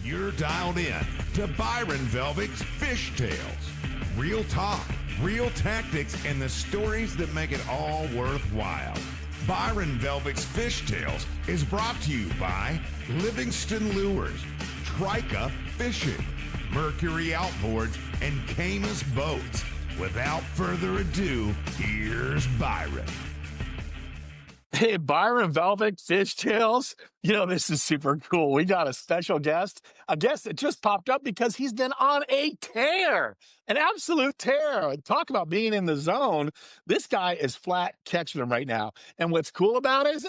You're dialed in to Byron Velvic's Fish Tales. Real talk, real tactics, and the stories that make it all worthwhile. Byron Velvic's Fish Tales is brought to you by Livingston Lures, Trika Fishing, Mercury Outboards, and Camus Boats. Without further ado, here's Byron. Hey, Byron Velvic, Fish Tales. You know, this is super cool. We got a special guest, a guest that just popped up because he's been on a tear, an absolute tear. Talk about being in the zone. This guy is flat catching them right now. And what's cool about it,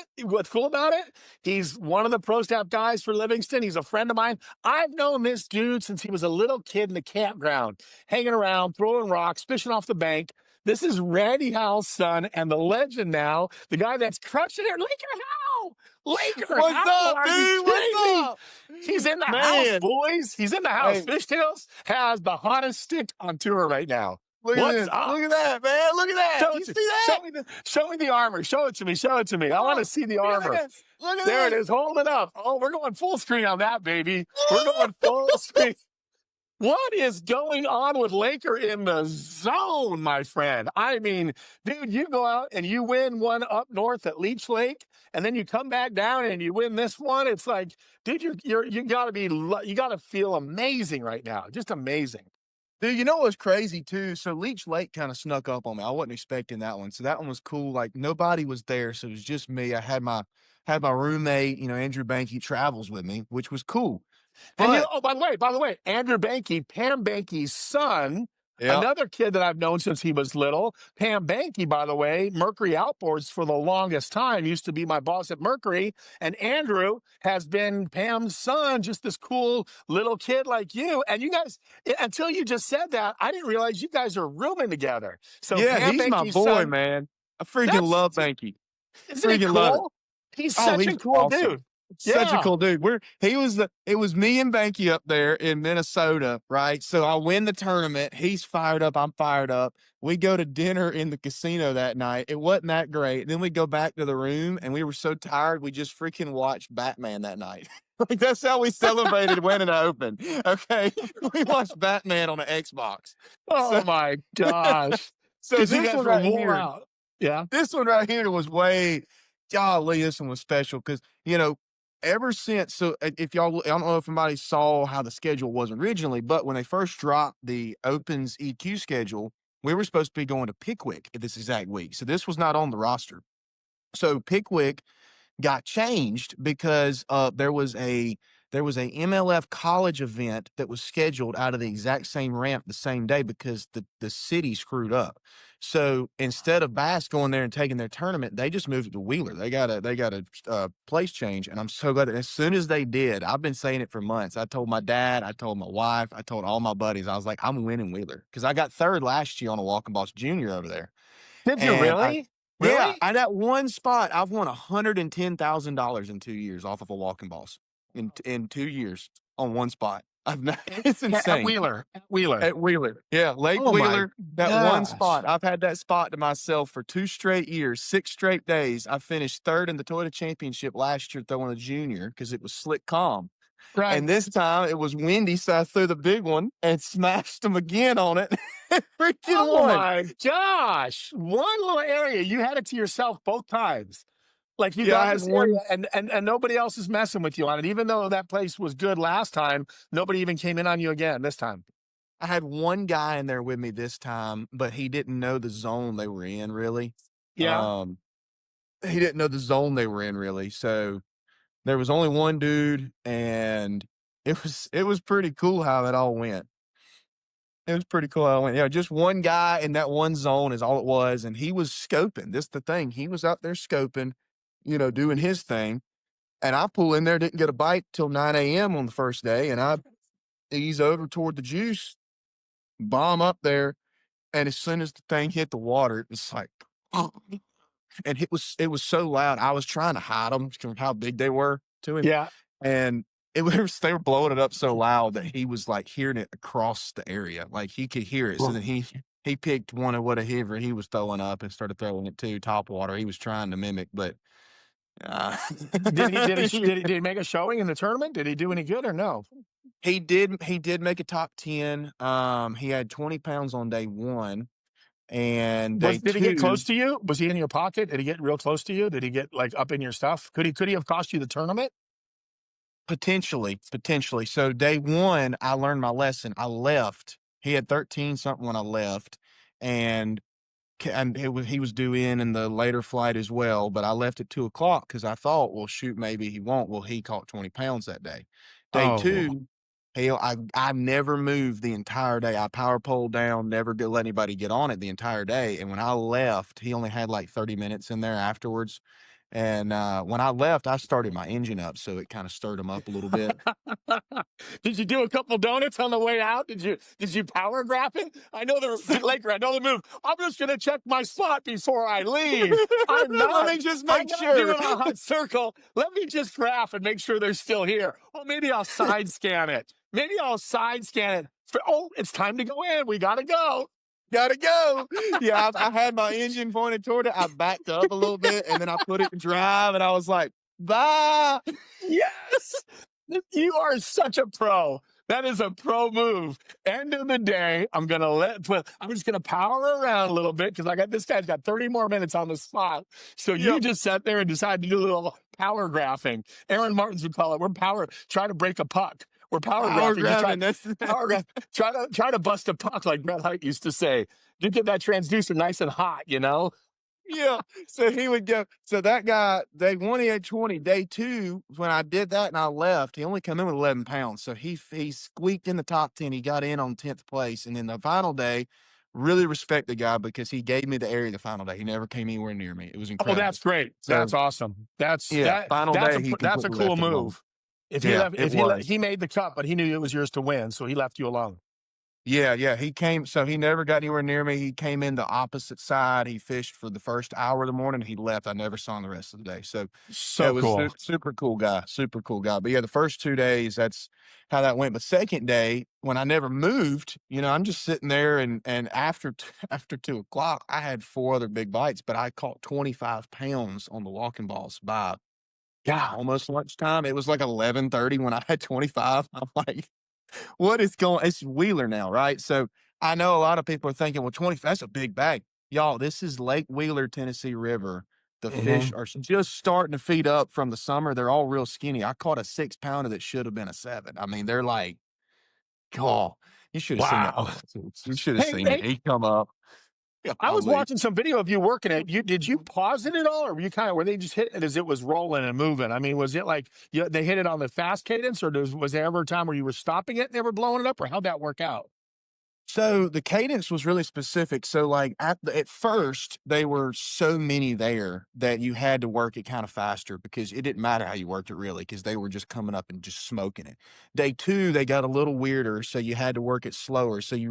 he's one of the pro staff guys for Livingston. He's a friend of mine. I've known this dude since he was a little kid in the campground, hanging around, throwing rocks, fishing off the bank. This is Randy Howell's son and the legend now, the guy that's crushing it, Laker Howell. Laker What's Howell, up, dude? What's up? He's in the Man. house, boys. He's in the house. Hey. Fish Tales has the hottest stick on tour right now. Look What's at this. up? Look at that, man. Look at that. Show You it see to- that? Show me the armor. Show it to me. Show it to me. I want to see the Look at armor. this. Look at There it this. is. Hold it up. Oh, we're going full screen on that, baby. We're going full screen. What is going on with Laker in the zone, my friend? I mean, dude, you go out and you win one up north at Leech Lake, and then you come back down and you win this one. It's like, dude, you gotta feel amazing right now, just amazing. Dude, you know what's crazy too? So Leech Lake kind of snuck up on me. I wasn't expecting that one. So that one was cool. Like nobody was there. So it was just me. I had my roommate, Andrew Banky travels with me, which was cool. And But, oh, by the way, Andrew Banky, Pam Banky's son, yeah, another kid that I've known since he was little. Pam Banky, by the way, Mercury Outboards for the longest time, used to be my boss at Mercury. And Andrew has been Pam's son, just this cool little kid like you. And you guys, until you just said that, I didn't realize you guys are rooming together. So yeah, Pam he's my Banky's boy, son, man. I freaking That's- love Banky. isn't it freaking love it. cool? He's Oh, such he's a cool awesome. dude. Such Yeah. a cool dude. It was me and Banky up there in Minnesota, right? So I win the tournament. He's fired up. I'm fired up. We go to dinner in the casino that night. It wasn't that great. Then we go back to the room and we were so tired. We just freaking watched Batman that night. Like that's how we celebrated winning the Open. Okay. We watched Batman on the Xbox. Oh So- my gosh. So Because you this guys one were right more here, out. Yeah. this one right here was golly, this one was special because, ever since, so if y'all, I don't know if anybody saw how the schedule was originally, but when they first dropped the Opens EQ schedule, we were supposed to be going to Pickwick at this exact week. So this was not on the roster. So Pickwick got changed because there was a MLF college event that was scheduled out of the exact same ramp the same day because the city screwed up. So instead of Bass going there and taking their tournament, they just moved it to Wheeler. They got a place change, and I'm so glad that as soon as they did, I've been saying it for months. I told my dad, I told my wife, I told all my buddies. I was like, I'm winning Wheeler because I got third last year on a Walking Boss Junior over there. Did you And really? Yeah, I got one spot. I've won $110,000 in 2 years off of a Walking Boss in 2 years on one spot. It's insane. At Wheeler. At Wheeler. Yeah, Lake Oh, my Wheeler, that one gosh. spot. I've had that spot to myself for 2 straight years, 6 straight days. I finished third in the Toyota Championship last year throwing a junior because it was slick calm. Right. And this time it was windy, so I threw the big one and smashed them again on it. Freaking Oh won. my gosh. One little area. You had it to yourself both times. Like you Yeah, I got had this one- area and nobody else is messing with you on it. Even though that place was good last time, nobody even came in on you again this time. I had one guy in there with me this time, but he didn't know the zone they were in really. Yeah. He didn't know the zone they were in really. So there was only one dude, and it was pretty cool how it all went. It was pretty cool how it went. Yeah, just one guy in that one zone is all it was, and he was scoping. This is the thing. He was out there scoping, doing his thing. And I pull in there, didn't get a bite till 9 a.m. on the first day, and I ease over toward the juice, bomb up there, and as soon as the thing hit the water, it was like, and it was so loud. I was trying to hide them from how big they were to him, Yeah. and they were blowing it up so loud that he was like hearing it across the area, like he could hear it. So then he picked one of whatever he was throwing up and started throwing it too. Topwater. He was trying to mimic, but. Did he make a showing in the tournament? Did he do any good or no? He did make a top 10. He had 20 pounds on day 1, and day Did he get 2 close to you? Was he in your pocket? Did he get real close to you? Did he get like up in your stuff? Could he have cost you the tournament? potentially. So day 1, I learned my lesson. I left. He had 13 something when I left, and he was due in the later flight as well, but I left at 2 o'clock because I thought, well, shoot, maybe he won't. Well, he caught 20 pounds that day. Day Oh, 2, I never moved the entire day. I power poled down, never let anybody get on it the entire day. And when I left, he only had like 30 minutes in there afterwards. And when I left, I started my engine up, so it kind of stirred him up a little bit. did you do a couple donuts on the way out? Did you power grab it? I know the Laker. I know the move. I'm just gonna check my spot before I leave. I'm Let not. me just I'm make not sure. doing a hot circle. Let me just graph and make sure they're still here. Oh, maybe I'll side scan it. Maybe I'll side scan it. Oh, it's time to go in. We gotta go. Gotta go. Yeah, I had my engine pointed toward it. I backed up a little bit, and then I put it in drive, and I was like, bye. Yes. You are such a pro. That is a pro move. End of the day, I'm just gonna power around a little bit because this guy's got 30 more minutes on the spot. So you Yep. just sat there and decided to do a little power graphing. Aaron Martins would call it. Try to break a puck. We're power Power graphing. Just grabbing. That's power graph. Try to bust a puck like Brett Hite used to say. You get that transducer nice and hot, you know? yeah. So he would go. So that guy, day 1, he had 20. Day 2, when I did that and I left, he only come in with 11 pounds. So he squeaked in the top 10. He got in on 10th place. And then the final day, really respect the guy because he gave me the area the final day. He never came anywhere near me. It was Oh, incredible. that's great. So That's awesome. yeah, final day, he That's a completely cool left it alone. move. If he Yeah, left, it was. he made the cut, but he knew it was yours to win, so he left you alone. Yeah, he came, so he never got anywhere near me. He came in the opposite side. He fished for the first hour of the morning. He left. I never saw him the rest of the day. So yeah, So it was cool. super cool guy, super cool guy. But yeah, the first 2 days, that's how that went. But second day, when I never moved, I'm just sitting there, and after after 2 o'clock, I had 4 other big bites, but I caught 25 pounds on the walking balls by Yeah. almost lunchtime. It was like 11:30 when I had 25. I'm like, what is going, it's Wheeler now, right? So I know a lot of people are thinking, well, 20, that's a big bag. Y'all, this is Lake Wheeler, Tennessee River. The fish Mhm. are just starting to feed up from the summer. They're all real skinny. I caught a 6-pounder that should have been a 7. I mean, they're like, oh, you should have seen that Wow. one. You should have Hey, seen it. hey, He come up. I was Golly. watching some video of you working it. Did you pause it at all, or were they just hitting it as it was rolling and moving? I mean, was it like they hit it on the fast cadence, or was there ever a time where you were stopping it and they were blowing it up, or how'd that work out? So the cadence was really specific. So like at first they were so many there that you had to work it kind of faster because it didn't matter how you worked it really because they were just coming up and just smoking it. Day 2 they got a little weirder, so you had to work it slower. So the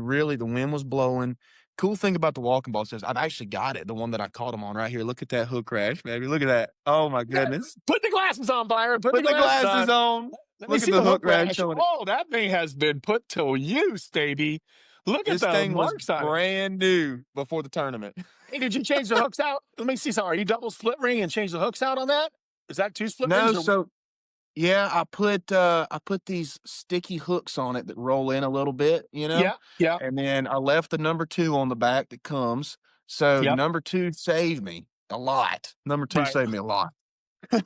wind was blowing. Cool thing about the walking ball says I've actually got it, the one that I caught him on right here. Look at that hook crash, baby. Look at that. Oh my Yeah, goodness. put the glasses on, Byron. Put the Put the glasses glasses on. on. Let me Look at see the the hook hook rash rash. showing it. Oh, that thing has been put to use, baby. Look at This the thing was marks on it. brand new before the tournament. Hey, did you change the hooks out? Let me see something. Are you double split ring and change the hooks out on that? Is that 2 split No, rings or? so yeah, I put these sticky hooks on it that roll in a little bit, Yeah, yeah, and then I left the number 2 on the back that comes. So yep, number 2 saved me a lot. Number 2 right. saved me a lot.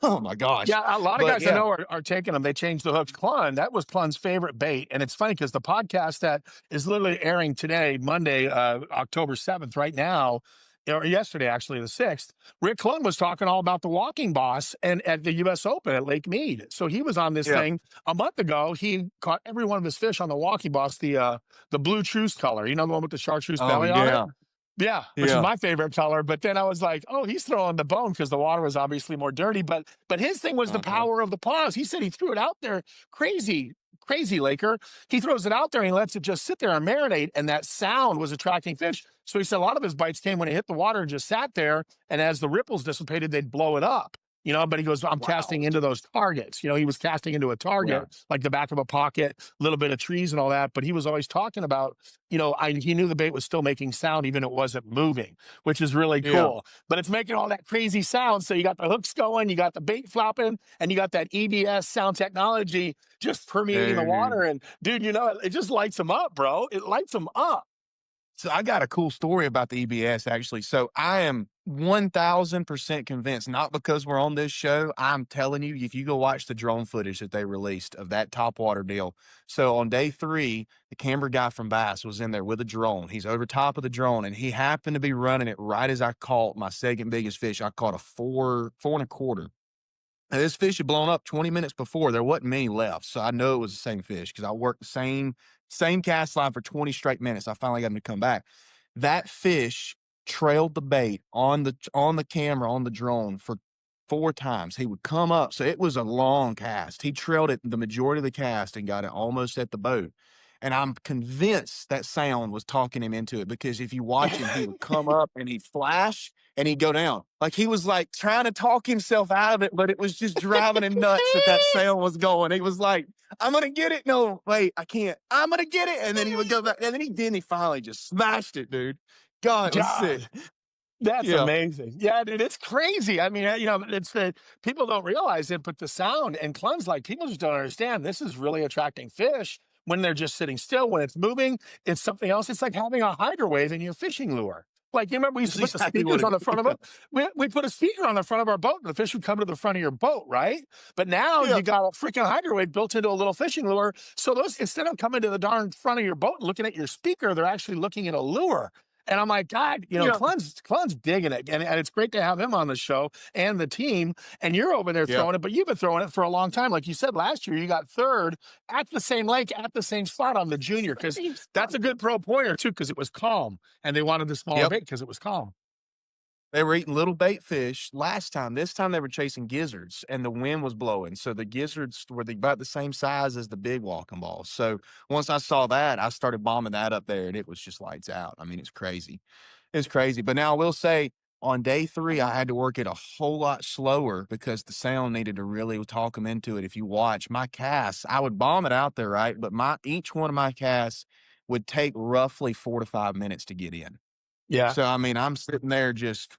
Oh my gosh. Yeah, a lot of But guys I yeah, know are taking them. They changed the hooks. Klun, that was Klun's favorite bait. And it's funny because the podcast that is literally airing today, Monday, October 7th, right now, or yesterday, actually, the 6th, Rick Klun was talking all about the walking boss and at the US Open at Lake Mead. So he was on this yeah. thing a month ago. He caught every one of his fish on the walking boss, the blue Truce color, the one with the chartreuse Oh belly on it. yeah. Yeah, which is Yeah. my favorite color. But then I was like, oh, he's throwing the bone because the water was obviously more dirty. But his thing was the Uh-huh. power of the paws. He said he threw it out there. Crazy, crazy Laker. He throws it out there and he lets it just sit there and marinate. And that sound was attracting fish. So he said a lot of his bites came when it hit the water and just sat there. And as the ripples dissipated, they'd blow it up. but he goes, I'm casting Wow. into those targets. He was casting into a Yeah. target, like the back of a pocket, a little bit of trees and all that. But he was always talking about, he knew the bait was still making sound, even it wasn't moving, which is really Yeah. cool. But it's making all that crazy sound. So you got the hooks going, you got the bait flopping, and you got that EBS sound technology just permeating the Dude. water. And dude, it just lights them up, bro. It lights them up. So I got a cool story about the EBS actually. So I am 1000% convinced, not because we're on this show. I'm telling you, if you go watch the drone footage that they released of that Topwater deal. So on day 3, the camera guy from Bass was in there with a drone. He's over top of the drone and he happened to be running it right as I caught my second biggest fish. I caught a 4.25. Now, this fish had blown up 20 minutes before. There wasn't many left, so I know it was the same fish because I worked the same cast line for 20 straight minutes. I finally got him to come back. That fish trailed the bait on the camera on the drone for 4 times. He would come up, so it was a long cast. He trailed it the majority of the cast and got it almost at the boat. And I'm convinced that sound was talking him into it because if you watch him, he would come up and he'd flash and he'd go down. Like he was like trying to talk himself out of it, but it was just driving him nuts that sound was going. He was like, I'm gonna get it. No, wait, I can't. I'm gonna get it. And then he would go back. And then he finally just smashed it, dude. God, it was sick. God. That's Yeah. amazing. Yeah, dude, it's crazy. I mean, it's the people don't realize it, but the sound and Clem's like people just don't understand. This is really attracting fish when they're just sitting still. When it's moving, it's something else. It's like having a hydro wave in your fishing lure. Like, you remember we used to That's put the exactly what speakers it on the front of yeah. it. We put a speaker on the front of our boat, and the fish would come to the front of your boat, right? But now Yeah. you got a freaking hydro wave built into a little fishing lure. So those instead of coming to the darn front of your boat and looking at your speaker, they're actually looking at a lure. And I'm like, God, Yeah. Clem's digging it. And it's great to have him on the show and the team. And you're over there Yeah. throwing it, but you've been throwing it for a long time. Like you said, last year, you got third at the same lake, at the same spot on the junior, because that's a good pro pointer, too, because it was calm. And they wanted the smaller Yep. bait because it was calm. They were eating little bait fish last time. This time they were chasing gizzards and the wind was blowing. So the gizzards were about the same size as the big walking balls. So once I saw that, I started bombing that up there and it was just lights out. I mean, it's crazy. It's crazy. But now I will say on day 3, I had to work it a whole lot slower because the sound needed to really talk them into it. If you watch my casts, I would bomb it out there, right? But each one of my casts would take roughly 4 to 5 minutes to get in. Yeah. So, I mean, I'm sitting there just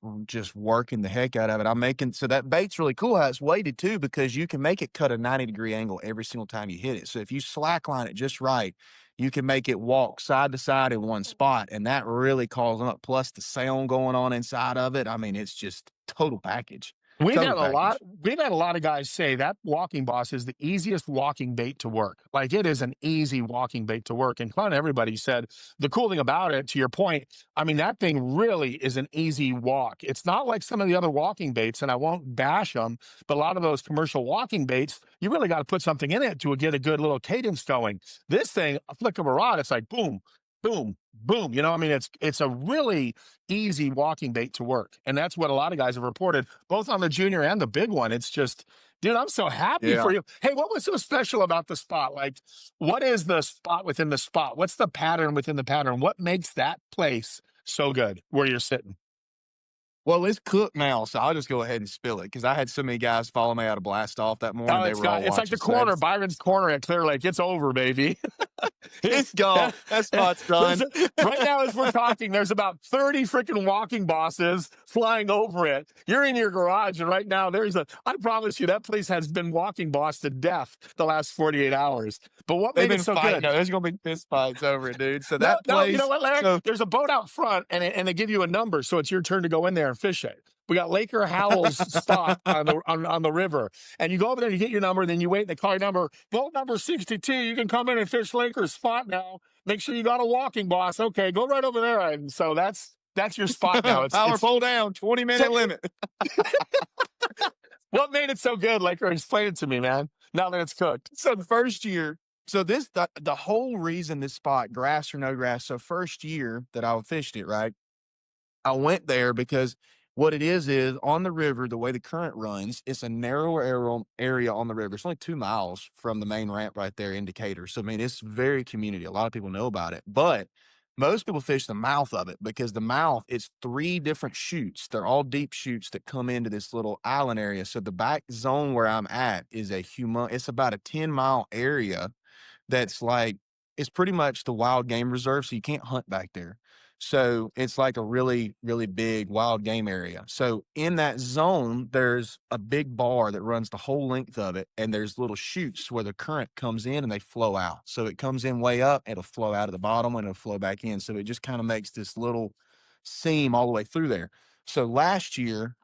working the heck out of it. I'm making so that bait's really cool how it's weighted too, because you can make it cut a 90-degree angle every single time you hit it. So if you slackline it just right, you can make it walk side to side in one spot, and that really calls them up. Plus the sound going on inside of it. I mean, it's just total package. We've had Total a lot. package. We've had a lot of guys say that walking boss is the easiest walking bait to work. Like it is an easy walking bait to work. And everybody said the cool thing about it, to your point, I mean, that thing really is an easy walk. It's not like some of the other walking baits, and I won't bash them, but a lot of those commercial walking baits, you really got to put something in it to get a good little cadence going. This thing, a flick of a rod, it's like boom, boom, boom. I mean, it's a really easy walking bait to work. And that's what a lot of guys have reported, both on the junior and the big one. It's just, dude, I'm so happy Yeah. for you. Hey, what was so special about the spot? Like, what is the spot within the spot? What's the pattern within the pattern? What makes that place so good where you're sitting? Well, it's cooked now, so I'll just go ahead and spill it because I had so many guys follow me out of blast off that morning. Oh, They were all it's like the watching. So corner, Byron's corner at Clear Lake. It's over, baby. it's gone. That spot's done. Right now, as we're talking, there's about 30 freaking walking bosses flying over it. You're in your garage, and right now, I promise you, that place has been walking boss to death the last 48 hours. But what They've made been it so fighting. good? No, there's gonna be fist fights over it, dude. So No, that no, you place. know what, Larry? So There's a boat out front, and they give you a number, so it's your turn to go in there and fish it. We got Laker Howell's spot on the river, and you go over there, you get your number, and then you wait, and they call your number, boat number 62. You can come in and fish Laker's spot now. Make sure you got a walking boss. Okay, go right over there. And so that's your spot now. power pull down, 20-minute limit. What made it so good, Laker? Explain it to me, man. Now that it's cooked. So the first year, so the whole reason this spot, grass or no grass. So first year that I fished it, right? I went there because what it is on the river, the way the current runs, it's a narrower area on the river. It's only 2 miles from the main ramp right there, Indicator. So, I mean, it's very community. A lot of people know about it. But Most people fish the mouth of it because the mouth is 3 different chutes. They're all deep chutes that come into this little island area. So the back zone where I'm at is it's about a 10-mile area that's like it's pretty much the wild game reserve, so you can't hunt back there. So it's like a really, really big wild game area. So in that zone, there's a big bar that runs the whole length of it, and there's little chutes where the current comes in and they flow out. So it comes in way up, it'll flow out at the bottom, and it'll flow back in. So it just kind of makes this little seam all the way through there. So last year,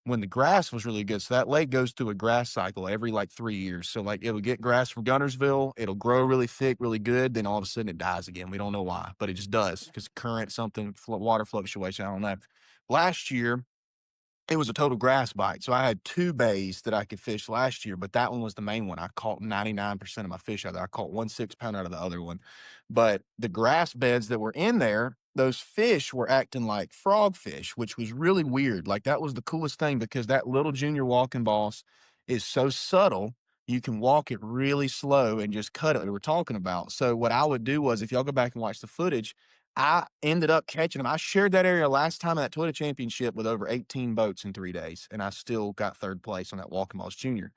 when the grass was really good. So that lake goes through a grass cycle every like 3 years. So like it'll get grass from Guntersville, it'll grow really thick, really good. Then all of a sudden it dies again. We don't know why, but it just does because current, something, water fluctuation. I don't know. Last year, it was a total grass bite. So I had 2 bays that I could fish last year, but that one was the main one. I caught 99% of my fish out of there. I caught 1 6-pounder out of the other one. But the grass beds that were in there, those fish were acting like frogfish, which was really weird. Like that was the coolest thing because that little junior walking boss is so subtle. You can walk it really slow and just cut it that we're talking about. So what I would do was if y'all go back and watch the footage, I ended up catching them. I shared that area last time at that Toyota Championship with over 18 boats in 3 days, and I still got 3rd place on that Walking Balls Junior.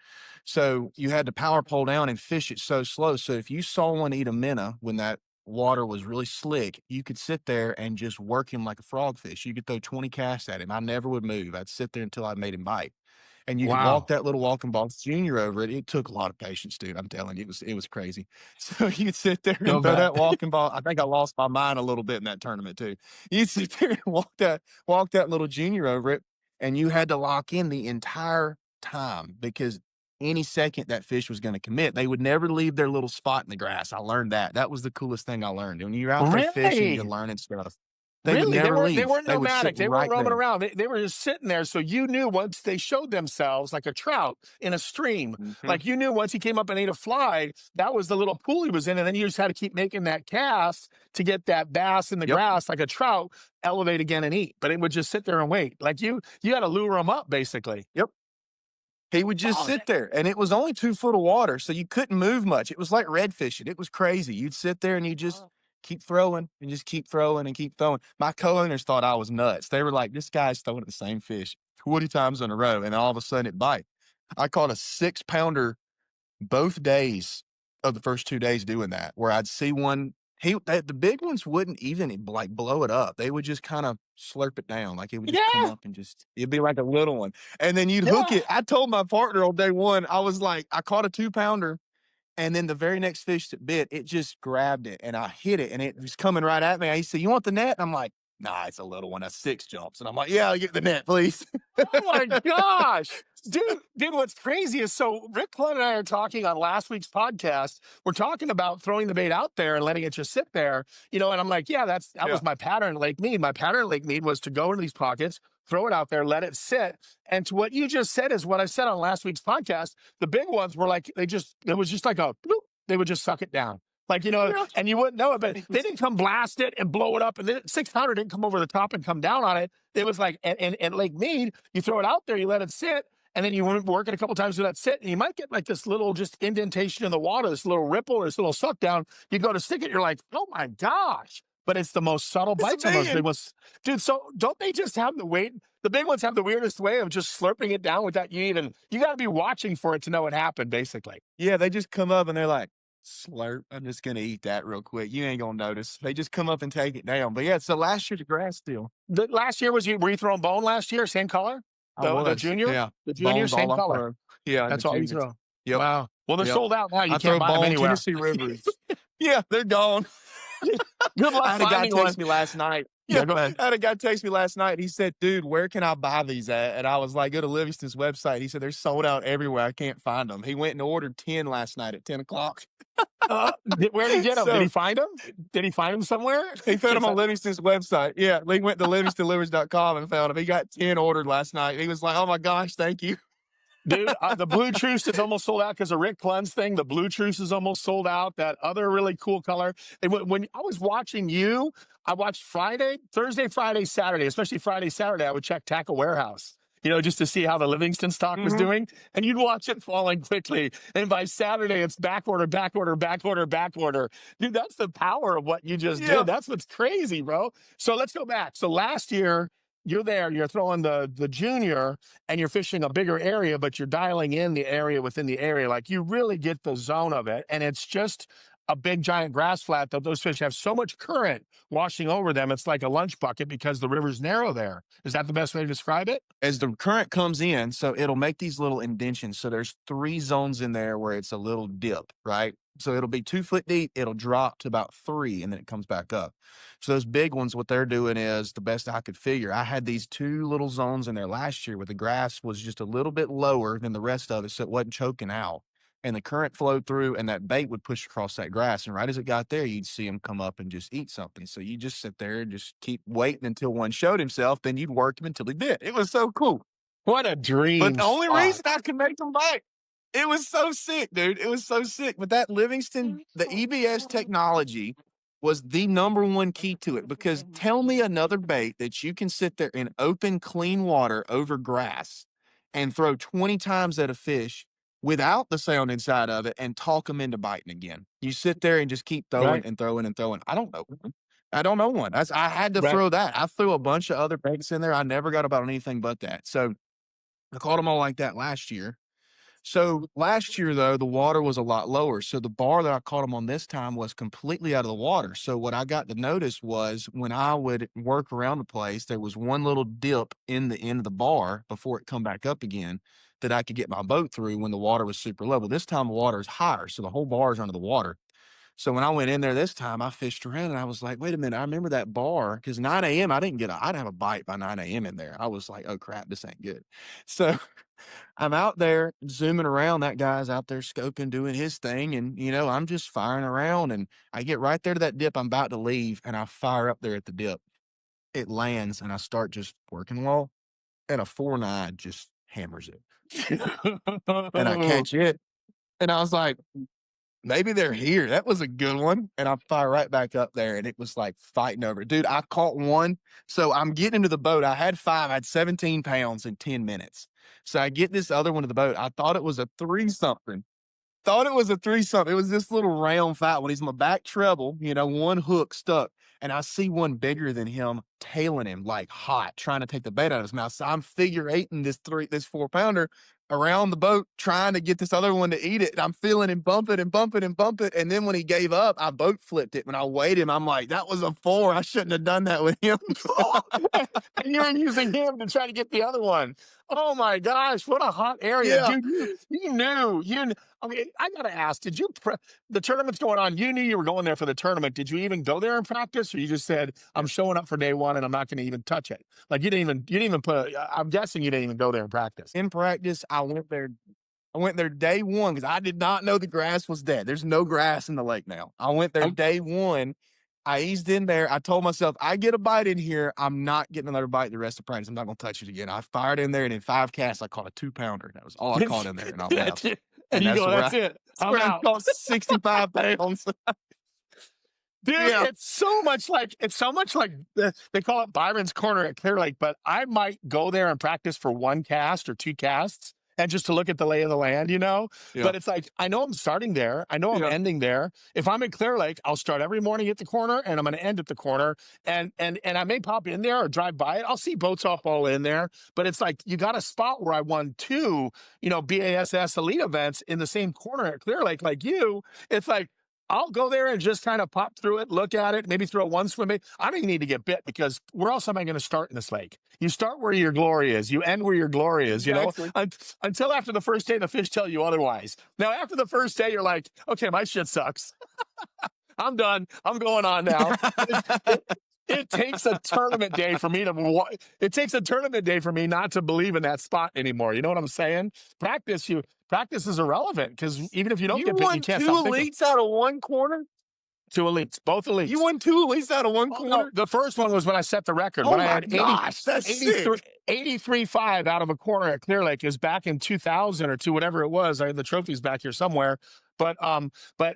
So you had to power pole down and fish it so slow. So if you saw one eat a minnow when that water was really slick, you could sit there and just work him like a frogfish. You could throw 20 casts at him. I never would move. I'd sit there until I made him bite. And you could walk Wow. that little Walking Balls Junior over it. It took a lot of patience, dude. I'm telling you, it was crazy. So you'd sit there and Go throw back. that walking ball. I think I lost my mind a little bit in that tournament too. You'd sit there and walk that little junior over it, and you had to lock in the entire time because any second that fish was going to commit, they would never leave their little spot in the grass. I learned that. That was the coolest thing I learned. When you're out there fishing, you're Really? learning stuff. They would Really? They never weren't they leave. weren't They would sit nomadic. They weren't right roaming there. around. They were just sitting there. So you knew once they showed themselves like a trout in a stream, Mhm. like you knew once he came up and ate a fly, that was the little pool he was in. And then you just had to keep making that cast to get that bass in the Yep. grass like a trout, elevate again and eat. But it would just sit there and wait. Like you had to lure him up basically. Yep. He would just Oh, sit there, and it was only 2 foot of water, so you couldn't move much. It was like red fishing. It was crazy. You'd sit there and you just keep throwing and just keep throwing and keep throwing. My co-owners thought I was nuts. They were like, "This guy's throwing at the same fish 20 times in a row, and all of a sudden it bite." I caught a 6-pounder both days of the first 2 days doing that, where I'd see one. The big ones wouldn't even like blow it up. They would just kind of slurp it down. Like it would just come yeah, up and it'd be like a little one. And then you'd hook yeah. it. I told my partner on day 1, I was like, I caught a 2-pounder. And then the very next fish that bit, it just grabbed it and I hit it and it was coming right at me. He said, "You want the net?" And I'm like, "Nah, it's a little one. That's 6 jumps." And I'm like, "Yeah, I'll get the net, please." Oh my gosh. Dude, what's crazy is so Rick Clun and I are talking on last week's podcast. We're talking about throwing the bait out there and letting it just sit there, and I'm like, yeah, that Yeah. was my pattern at Lake Mead. My pattern at Lake Mead was to go into these pockets, throw it out there, let it sit. And to what you just said is what I said on last week's podcast. The big ones were like, it was just like a bloop, they would just suck it down. Like, Yeah. and you wouldn't know it, but they didn't come blast it and blow it up. And then 600 didn't come over the top and come down on it. It was like, and Lake Mead, you throw it out there, you let it sit, and then you work it a couple times to let it sit, and you might get like this little just indentation in the water, this little ripple or this little suck down. You go to stick it, you're like, oh my gosh. But it's the most subtle bites on those big ones. Dude, so don't they just have the weight? The big ones have the weirdest way of just slurping it down without you got to be watching for it to know what happened, basically. Yeah, they just come up and they're like, "Slurp, I'm just gonna eat that real quick. You ain't gonna notice." They just come up and take it down. But yeah, so last year the grass deal. The last year were you throwing bone last year? Same color? The junior? Yeah. The junior, Bones same all I color. throw. Yeah, That's the all you juniors. throw. Yep. Wow. Well, they're Yep. sold out now. You I can't throw buy them bone anywhere. Tennessee Rivers. Yeah, they're gone. Good luck I had a guy finding one. text me last night. Yeah, go ahead. I had a guy text me last night. He said, "Dude, where can I buy these at?" And I was like, "Go to Livingston's website." He said, "They're sold out everywhere. I can't find them." He went and ordered 10 last night at 10 o'clock. Where did he get them? So- Did he find them? Did he find them somewhere? He found them on Livingston's website. Yeah, he went to livingstonlivers.com and found them. He got 10 ordered last night. He was like, "Oh my gosh, thank you." Dude, the blue Truce is almost sold out because of Rick Clun's thing. The blue Truce is almost sold out. That other really cool color. And when I was watching you, I watched Thursday, Friday, Saturday, especially Friday, Saturday, I would check Tackle Warehouse. just to see how the Livingston stock was doing. And you'd watch it falling quickly. And by Saturday, it's back order, back order, back order, back order. Dude, that's the power of what you just Yeah. did. That's what's crazy, bro. So let's go back. So last year, you're there, you're throwing the junior, and you're fishing a bigger area, but you're dialing in the area within the area. Like, you really get the zone of it. And it's just a big giant grass flat that those fish have so much current washing over them. It's like a lunch bucket because the river's narrow there. Is that the best way to describe it? As the current comes in, so it'll make these little indentions. So there's 3 zones in there where it's a little dip, right? So it'll be 2 foot deep. It'll drop to about 3, and then it comes back up. So those big ones, what they're doing is, the best I could figure, I had these 2 little zones in there last year where the grass was just a little bit lower than the rest of it, so it wasn't choking out. And the current flowed through, and that bait would push across that grass. And right as it got there, you'd see him come up and just eat something. So you just sit there and just keep waiting until one showed himself. Then you'd work him until he did. It was so cool. What a dream. But the only spot. reason I could make them bite, it was so sick, dude. It was so sick. But that Livingston, the EBS technology was the #1 key to it. Because tell me another bait that you can sit there in open, clean water over grass and throw 20 times at a fish without the sound inside of it and talk them into biting again. You sit there and just keep throwing Right. and throwing and throwing. I don't know. I don't know one. I had to Right. throw that. I threw a bunch of other baits in there. I never got about anything but that. So I caught them all like that last year. So last year, though, the water was a lot lower. So the bar that I caught them on this time was completely out of the water. So what I got to notice was, when I would work around the place, there was one little dip in the end of the bar before it come back up again that I could get my boat through when the water was super low. But this time the water is higher, so the whole bar is under the water. So when I went in there this time, I fished around and I was like, wait a minute, I remember that bar, because 9 a.m. I didn't have a bite by 9 a.m. in there. I was like, oh crap, this ain't good. So I'm out there zooming around. That guy's out there scoping, doing his thing. And, I'm just firing around, and I get right there to that dip. I'm about to leave, and I fire up there at the dip. It lands, and I start just working well, and a 4.9 just hammers it. And I catch it. And I was like, maybe they're here. That was a good one. And I fire right back up there, and it was like fighting over it. Dude, I caught one. So I'm getting into the boat. I had 5. I had 17 pounds in 10 minutes. So I get this other one to the boat. I thought it was a 3-something. It was this little round fat one. He's on the back treble, one hook stuck. And I see one bigger than him tailing him like hot, trying to take the bait out of his mouth. So I'm figure eighting this 4-pounder around the boat, trying to get this other one to eat it. And I'm feeling him bump it and bump it and bump it. And then when he gave up, I boat flipped it. When I weighed him, I'm like, that was a 4. I shouldn't have done that with him. And you're using him to try to get the other one. Oh my gosh, what a hot area. Yeah. Dude, you knew. I mean, I got to ask, the tournament's going on. You knew you were going there for the tournament. Did you even go there and practice? Or you just said, I'm showing up for day 1 and I'm not going to even touch it? Like, you didn't even I'm guessing you didn't even go there and practice. In practice, I went there day 1 because I did not know the grass was dead. There's no grass in the lake now. I went there day 1. I eased in there. I told myself, I get a bite in here, I'm not getting another bite the rest of practice. I'm not going to touch it again. I fired in there, and in 5 casts, I caught a 2-pounder. That was all I caught in there, and I left. And you go, that's it. I'm out. I caught 65 pounds. Dude, Yeah. it's so much like they call it Byron's Corner at Clear Lake, but I might go there and practice for 1 cast or 2 casts and just to look at the lay of the land, Yeah. But it's like, I know I'm starting there. I know I'm ending there. If I'm at Clear Lake, I'll start every morning at the corner, and I'm going to end at the corner. And I may pop in there or drive by it. I'll see boats off all in there. But it's like, you got a spot where I won 2, BASS elite events in the same corner at Clear Lake like you. It's like, I'll go there and just kind of pop through it, look at it, maybe throw 1 swim bait. I don't even need to get bit, because where else am I going to start in this lake? You start where your glory is. You end where your glory is, Exactly. until after the first day, the fish tell you otherwise. Now, after the first day, you're like, okay, my shit sucks. I'm done. I'm going on now. It takes a tournament day for me not to believe in that spot anymore. You know what I'm saying? Practice is irrelevant, because even if you don't get bit, you can't stop thinking. 2 elites out of 1 corner? 2 elites, both elites. You won 2 elites out of 1 corner? No, the first one was when I set the record. Oh when my I had gosh, that's 83.5 out of a corner at Clear Lake. Is back in 2000 or 2, whatever it was. I had the trophies back here somewhere. But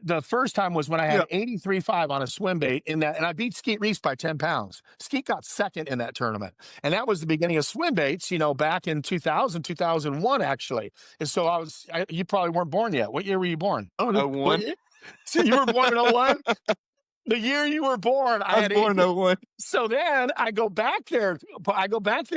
the first time was when I Yeah. had 83.5 on a swim bait in that, and I beat Skeet Reese by 10 pounds. Skeet got second in that tournament. And that was the beginning of swim baits, back in 2000, 2001, actually. And so you probably weren't born yet. What year were you born? Oh, What 01. year? So you were born in 01? The year you were born, I was born in 01. So then I go back there,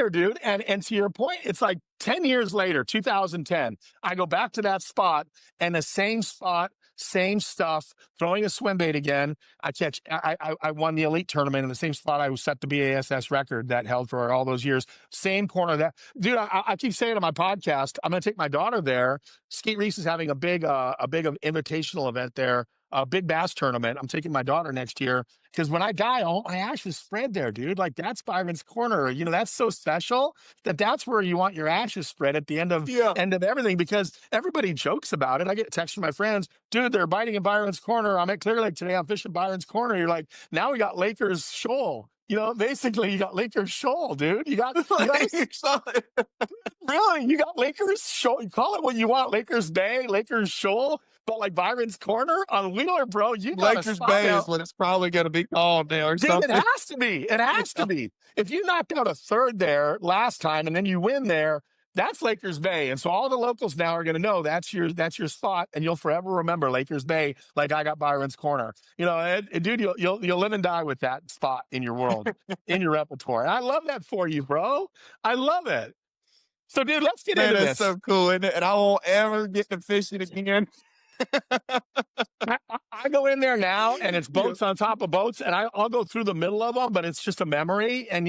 dude. And to your point, it's like 10 years later, 2010, I go back to that spot and the same spot, same stuff, throwing a swim bait again. I won the elite tournament in the same spot. I was set the BASS record that held for all those years. Same corner that, dude, I keep saying on my podcast, I'm going to take my daughter there. Skeet Reese is having a big invitational event there. A big bass tournament. I'm taking my daughter next year because when I die, all my ashes spread there, dude. Like that's Byron's corner. That's so special that's where you want your ashes spread at the end of everything because everybody jokes about it. I get texts from my friends, dude, they're biting in Byron's corner. I'm at Clear Lake today. I'm fishing Byron's corner. You're like, now we got Lakers Shoal. Basically you got Lakers Shoal, dude. You got really, you got Lakers Shoal. You call it what you want, Lakers Bay, Lakers Shoal. But like Byron's corner on Wheeler, bro, you got Lakers Bay is what it's probably going to be called now or dude, something. it has to be. It has to be. If you knocked out a third there last time and then you win there, that's Lakers Bay. And so all the locals now are going to know that's your spot, and you'll forever remember Lakers Bay like I got Byron's corner. Dude, you'll live and die with that spot in your world, in your repertoire. And I love that for you, bro. I love it. So, dude, let's get into this. That's so cool, isn't it? And I won't ever get to fish it again. I go in there now and it's boats on top of boats and I'll go through the middle of them, but it's just a memory. And,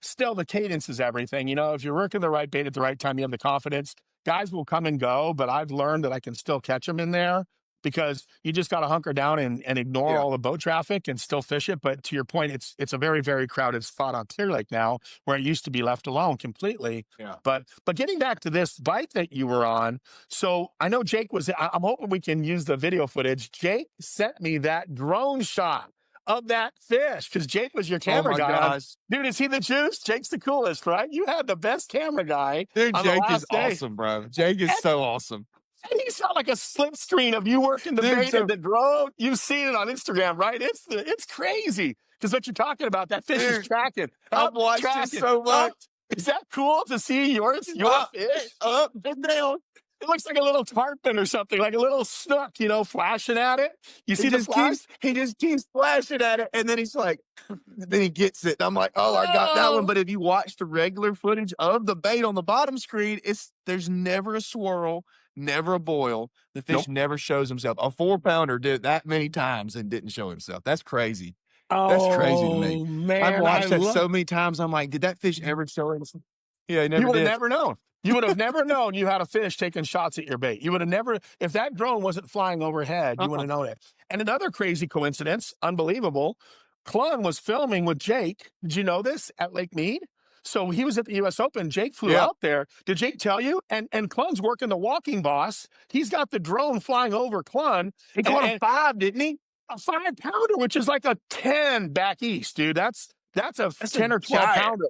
still the cadence is everything. If you're working the right bait at the right time, you have the confidence. Guys will come and go, but I've learned that I can still catch them in there because you just got to hunker down and ignore all the boat traffic and still fish it. But to your point, it's a very, very crowded spot on Clear Lake now where it used to be left alone completely. Yeah. But getting back to this bite that you were on, so I know Jake I'm hoping we can use the video footage. Jake sent me that drone shot of that fish because Jake was your camera guy. Gosh. Dude, is he the juice? Jake's the coolest, right? You had the best camera guy. Dude, Jake is awesome, bro. Jake is so awesome. And he's got like a slip screen of you working the bait and the drone. You've seen it on Instagram, right? It's crazy because what you're talking about, that fish is tracking. I've watched it so much. Is that cool to see your fish up and down? It looks like a little tarpon or something, like a little snook, flashing at it. You see the flash? He just keeps flashing at it, and then he's like, then he gets it. And I'm like, oh, I got that one. But if you watch the regular footage of the bait on the bottom screen, there's never a swirl, never a boil. The fish never shows himself. A 4-pounder did that many times and didn't show himself. That's crazy. That's crazy to me. Man, I've watched that so many times. I'm like, did that fish ever show himself? Yeah, he never You would did. have never known. You would have never known you had a fish taking shots at your bait. You would have never, if that drone wasn't flying overhead, you would have known it. And another crazy coincidence, unbelievable, Clun was filming with Jake. Did you know this at Lake Mead? So he was at the U.S. Open. Jake flew out there. Did Jake tell you? And Clun's working the walking boss. He's got the drone flying over Clun. He caught a 5, didn't he? A 5-pounder, which is like a 10 back east, dude. That's a 10 or 12 pounder.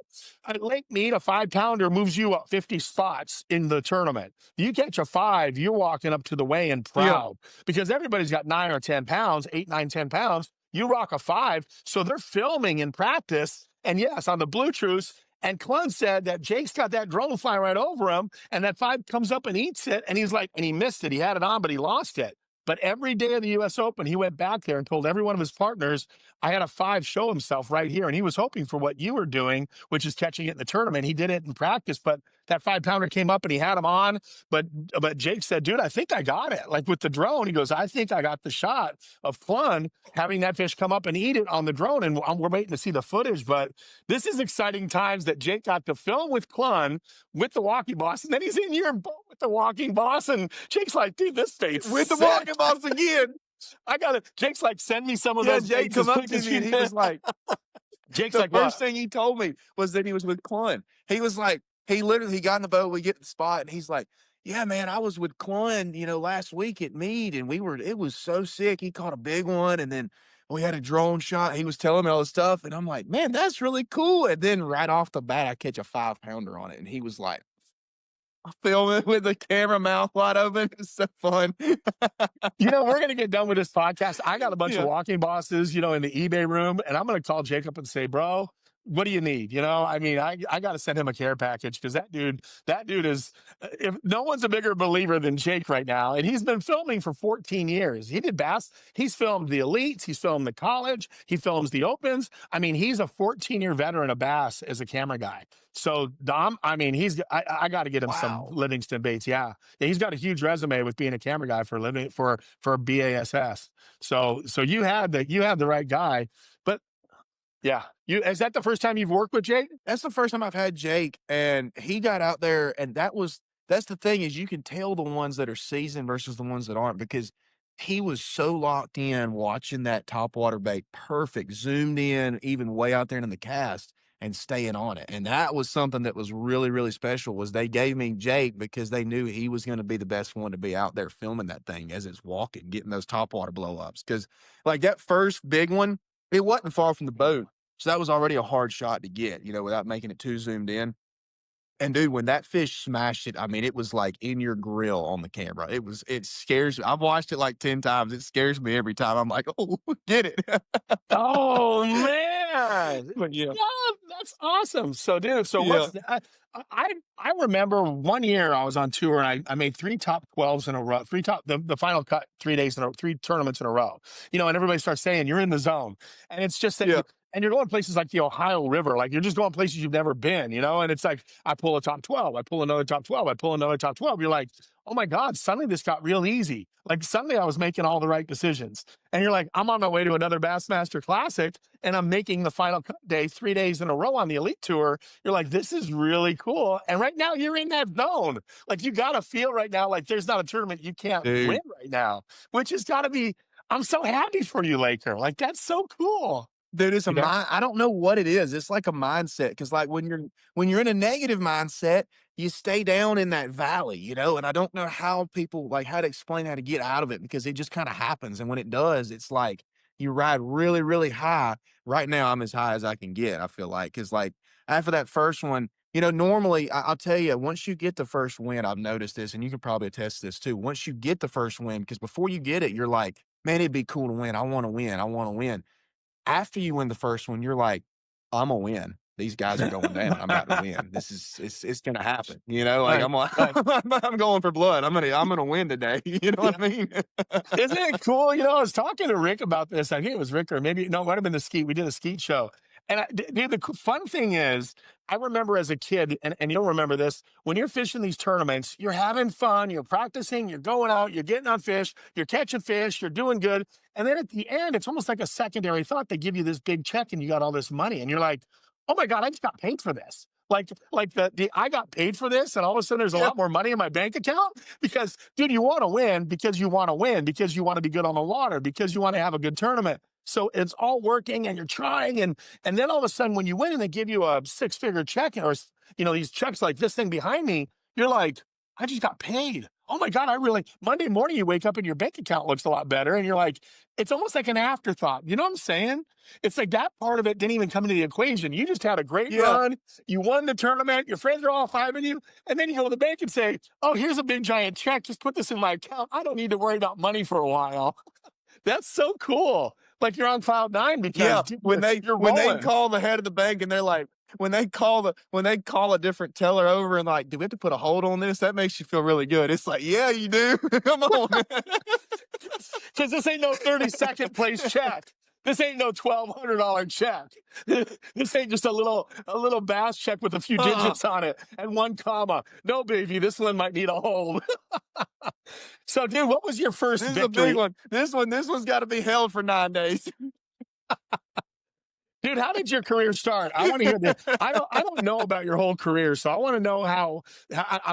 At Lake Mead, a 5-pounder moves you up 50 spots in the tournament. You catch a 5, you're walking up to the weigh-in proud because everybody's got 9 or 10 pounds, 8, 9, 10 pounds. You rock a 5. So they're filming in practice. And yes, on the Blue Truce. And Clun said that Jake's got that drone flying right over him and that 5 comes up and eats it. And he's like, and he missed it. He had it on, but he lost it. But every day of the U.S. Open, he went back there and told every one of his partners, I had a 5 show himself right here. And he was hoping for what you were doing, which is catching it in the tournament. He did it in practice, but that 5-pounder came up and he had him on. But Jake said, dude, I think I got it. Like with the drone, he goes, I think I got the shot of Clun having that fish come up and eat it on the drone. And we're waiting to see the footage. But this is exciting times that Jake got to film with Clun with the walking boss. And then he's in your boat with the walking boss. And Jake's like, dude, this bait's with the sick. walking boss again. I got it. Jake's like, send me some of those. Jake come up to me and he was like, Jake's the like, first thing he told me was that he was with Clun. He was like, he got in the boat, we get to the spot, and he's like, yeah, man, I was with Clun, last week at Mead, and it was so sick. He caught a big one, and then we had a drone shot. He was telling me all this stuff, and I'm like, man, that's really cool. And then right off the bat, I catch a 5-pounder on it, and he was like, filming with the camera mouth wide open. It's so fun. We're going to get done with this podcast. I got a bunch of Yeah. walking bosses, in the eBay room, and I'm going to call Jacob and say, bro, what do you need? I got to send him a care package because that dude is, if no one's a bigger believer than Jake right now. And he's been filming for 14 years. He did bass. He's filmed the elites. He's filmed the college. He films the opens. I mean, he's a 14-year veteran of bass as a camera guy. So Dom, I mean, I got to get him some Wow. Livingston baits. Yeah. He's got a huge resume with being a camera guy for BASS. So you had the right guy, but yeah, is that the first time you've worked with Jake? That's the first time I've had Jake, and he got out there, and that's the thing is you can tell the ones that are seasoned versus the ones that aren't because he was so locked in watching that topwater bait perfect, zoomed in, even way out there in the cast and staying on it. And that was something that was really, really special was they gave me Jake because they knew he was going to be the best one to be out there filming that thing as it's walking, getting those topwater blow ups. Cause like that first big one, it wasn't far from the boat. So that was already a hard shot to get, without making it too zoomed in. And dude, when that fish smashed it, I mean, it was like in your grill on the camera. It scares me. I've watched it like 10 times. It scares me every time. I'm like, oh, get it. Oh man. But yeah. Yeah, that's awesome. So dude, Yeah. I remember one year I was on tour and I made 3 top 12s in a row, the final cut 3 tournaments in a row. And everybody starts saying you're in the zone. And it's just that Yeah. and you're going places like the Ohio River, like you're just going places you've never been, and it's like I pull a top 12, I pull another top 12, I pull another top 12. You're like, oh my God, suddenly this got real easy. Like suddenly I was making all the right decisions. And you're like, I'm on my way to another Bassmaster Classic and I'm making the final cut day 3 days in a row on the Elite Tour. You're like, this is really cool. And right now you're in that zone. Like you got to feel right now like there's not a tournament you can't Dude. win right now, which has got to be, I'm so happy for you, Laker. Like that's so cool. Dude, it's a mind. I don't know what it is. It's like a mindset. Cause like when you're in a negative mindset, you stay down in that valley, and I don't know how people like how to explain how to get out of it because it just kind of happens. And when it does, it's like you ride really, really high. Right now, I'm as high as I can get, I feel like. Cause like after that first one, normally I'll tell you, once you get the first win, I've noticed this, and you can probably attest to this too. Once you get the first win, because before you get it, you're like, man, it'd be cool to win. I want to win. I want to win. After you win the first one, you're like, I'm gonna win. These guys are going down. I'm about to win. It's gonna happen. Like Right. I'm going for blood. I'm gonna win today. You know what I mean? Isn't it cool? I was talking to Rick about this. I think it was Rick or maybe, no, it might have been the skeet. We did a skeet show. And dude, the fun thing is, I remember as a kid, and you'll remember this, when you're fishing these tournaments, you're having fun, you're practicing, you're going out, you're getting on fish, you're catching fish, you're doing good. And then at the end, it's almost like a secondary thought. They give you this big check and you got all this money. And you're like, oh my God, I just got paid for this. Like the I got paid for this, and all of a sudden there's a lot more money in my bank account because, dude, you want to win because you want to win because you want to be good on the water because you want to have a good tournament. So it's all working, and you're trying, and then all of a sudden when you win and they give you a 6-figure check or these checks like this thing behind me, you're like, I just got paid. Oh my God, Monday morning you wake up and your bank account looks a lot better, and you're like, it's almost like an afterthought. You know what I'm saying? It's like that part of it didn't even come into the equation. You just had a great run. You won the tournament. Your friends are all fiving you. And then you go to the bank and say, oh, here's a big giant check. Just put this in my account. I don't need to worry about money for a while. That's so cool. Like you're on cloud 9 because dude, when they call the head of the bank and they're like, when they call a different teller over and like, do we have to put a hold on this? That makes you feel really good. It's like, yeah, you do. Come on. Because this ain't no 32nd place check. This ain't no $1,200 check. This ain't just a little bass check with a few digits on it and 1 comma. No, baby, this one might need a hold. So, dude, what was your first This victory? is a big one. This one's got to be held for 9 days. Dude, how did your career start? I want to hear this. I don't know about your whole career, so I want to know how.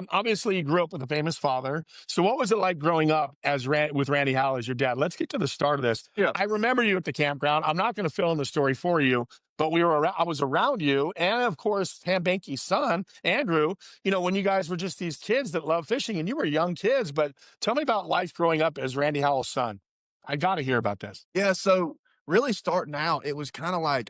Obviously, you grew up with a famous father. So, what was it like growing up with Randy Howell as your dad? Let's get to the start of this. Yeah. I remember you at the campground. I'm not going to fill in the story for you, but I was around you, and of course, Pam Banky's son, Andrew. When you guys were just these kids that love fishing, and you were young kids. But tell me about life growing up as Randy Howell's son. I got to hear about this. Yeah. So really starting out, it was kind of like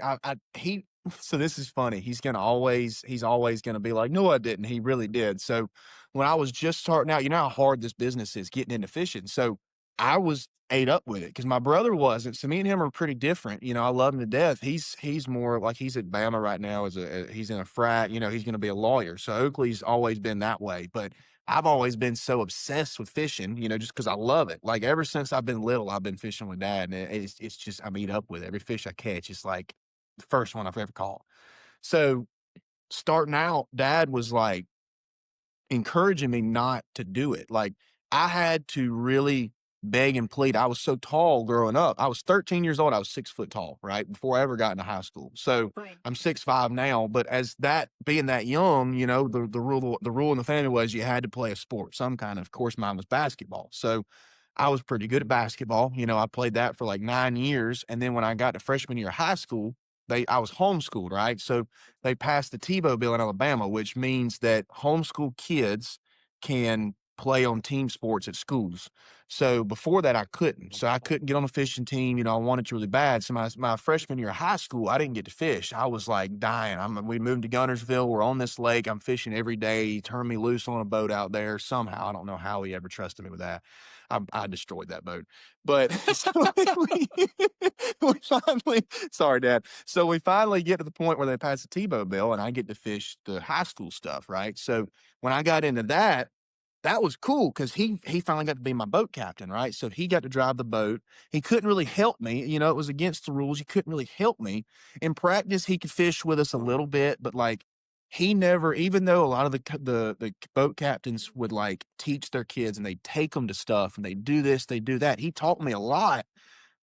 so this is funny. He's always going to be like, no, I didn't. He really did. So when I was just starting out, you know how hard this business is getting into fishing. So I was ate up with it because my brother wasn't. So me and him are pretty different. You know, I love him to death. He's more like he's at Bama right now he's in a frat, you know, he's gonna be a lawyer. So Oakley's always been that way. But I've always been so obsessed with fishing, you know, just because I love it. Like ever since I've been little, I've been fishing with dad, and it's just I'm eat up with it. Every fish I catch. It's like the first one I've ever caught. So starting out, dad was like encouraging me not to do it. Like I had to really beg and plead. I was so tall growing up. I was 13 years old. I was 6 foot tall, right? Before I ever got into high school. So Right. I'm 6'5" now, but as that being that young, you know, the rule in the family was you had to play a sport, some kind of course mine was basketball. So I was pretty good at basketball. You know, I played that for like 9 years. And then when I got to freshman year of high school, I was homeschooled, right? So they passed the Tebow bill in Alabama, which means that homeschool kids can play on team sports at schools. So before that, I couldn't. So I couldn't get on a fishing team. You know, I wanted to really bad. So my freshman year of high school, I didn't get to fish. I was like dying. We moved to Guntersville. We're on this lake. I'm fishing every day. He turned me loose on a boat out there somehow. I don't know how he ever trusted me with that. I destroyed that boat. But so we finally, sorry, Dad. So we finally get to the point where they pass the Tebow bill and I get to fish the high school stuff, right? So when I got into that, that was cool because he finally got to be my boat captain, right? So he got to drive the boat. He couldn't really help me. You know, it was against the rules. He couldn't really help me. In practice, he could fish with us a little bit, but like he never, even though a lot of the boat captains would like teach their kids and they take them to stuff and they do this, they do that. He taught me a lot,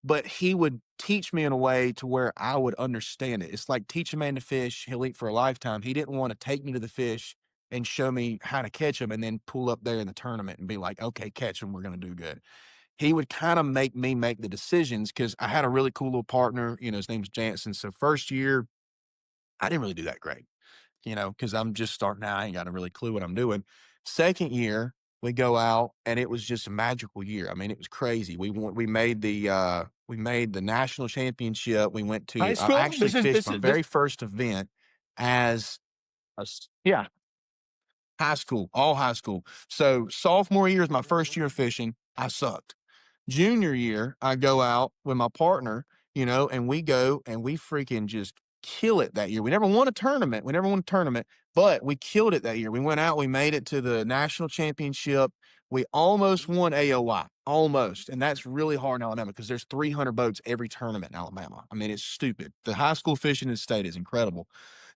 but he would teach me in a way to where I would understand it. It's like teach a man to fish, he'll eat for a lifetime. He didn't want to take me to the fish and show me how to catch them and then pull up there in the tournament and be like, okay, catch them. We're going to do good. He would kind of make me make the decisions because I had a really cool little partner. You know, his name's Jansen. So first year, I didn't really do that great, you know, because I'm just starting out. I ain't got a really clue what I'm doing. Second year, we go out and it was just a magical year. I mean, it was crazy. We made the national championship. We went High to I school? actually This is fished this my is this. very first event as Yeah. high school, all high school. So sophomore year is my first year of fishing. I sucked. Junior year, I go out with my partner, you know, and we go and we freaking just kill it that year. We never won a tournament. We never won a tournament, but we killed it that year. We went out, we made it to the national championship. We almost won AOY, almost. And that's really hard in Alabama because there's 300 boats every tournament in Alabama. I mean, it's stupid. The high school fishing in the state is incredible.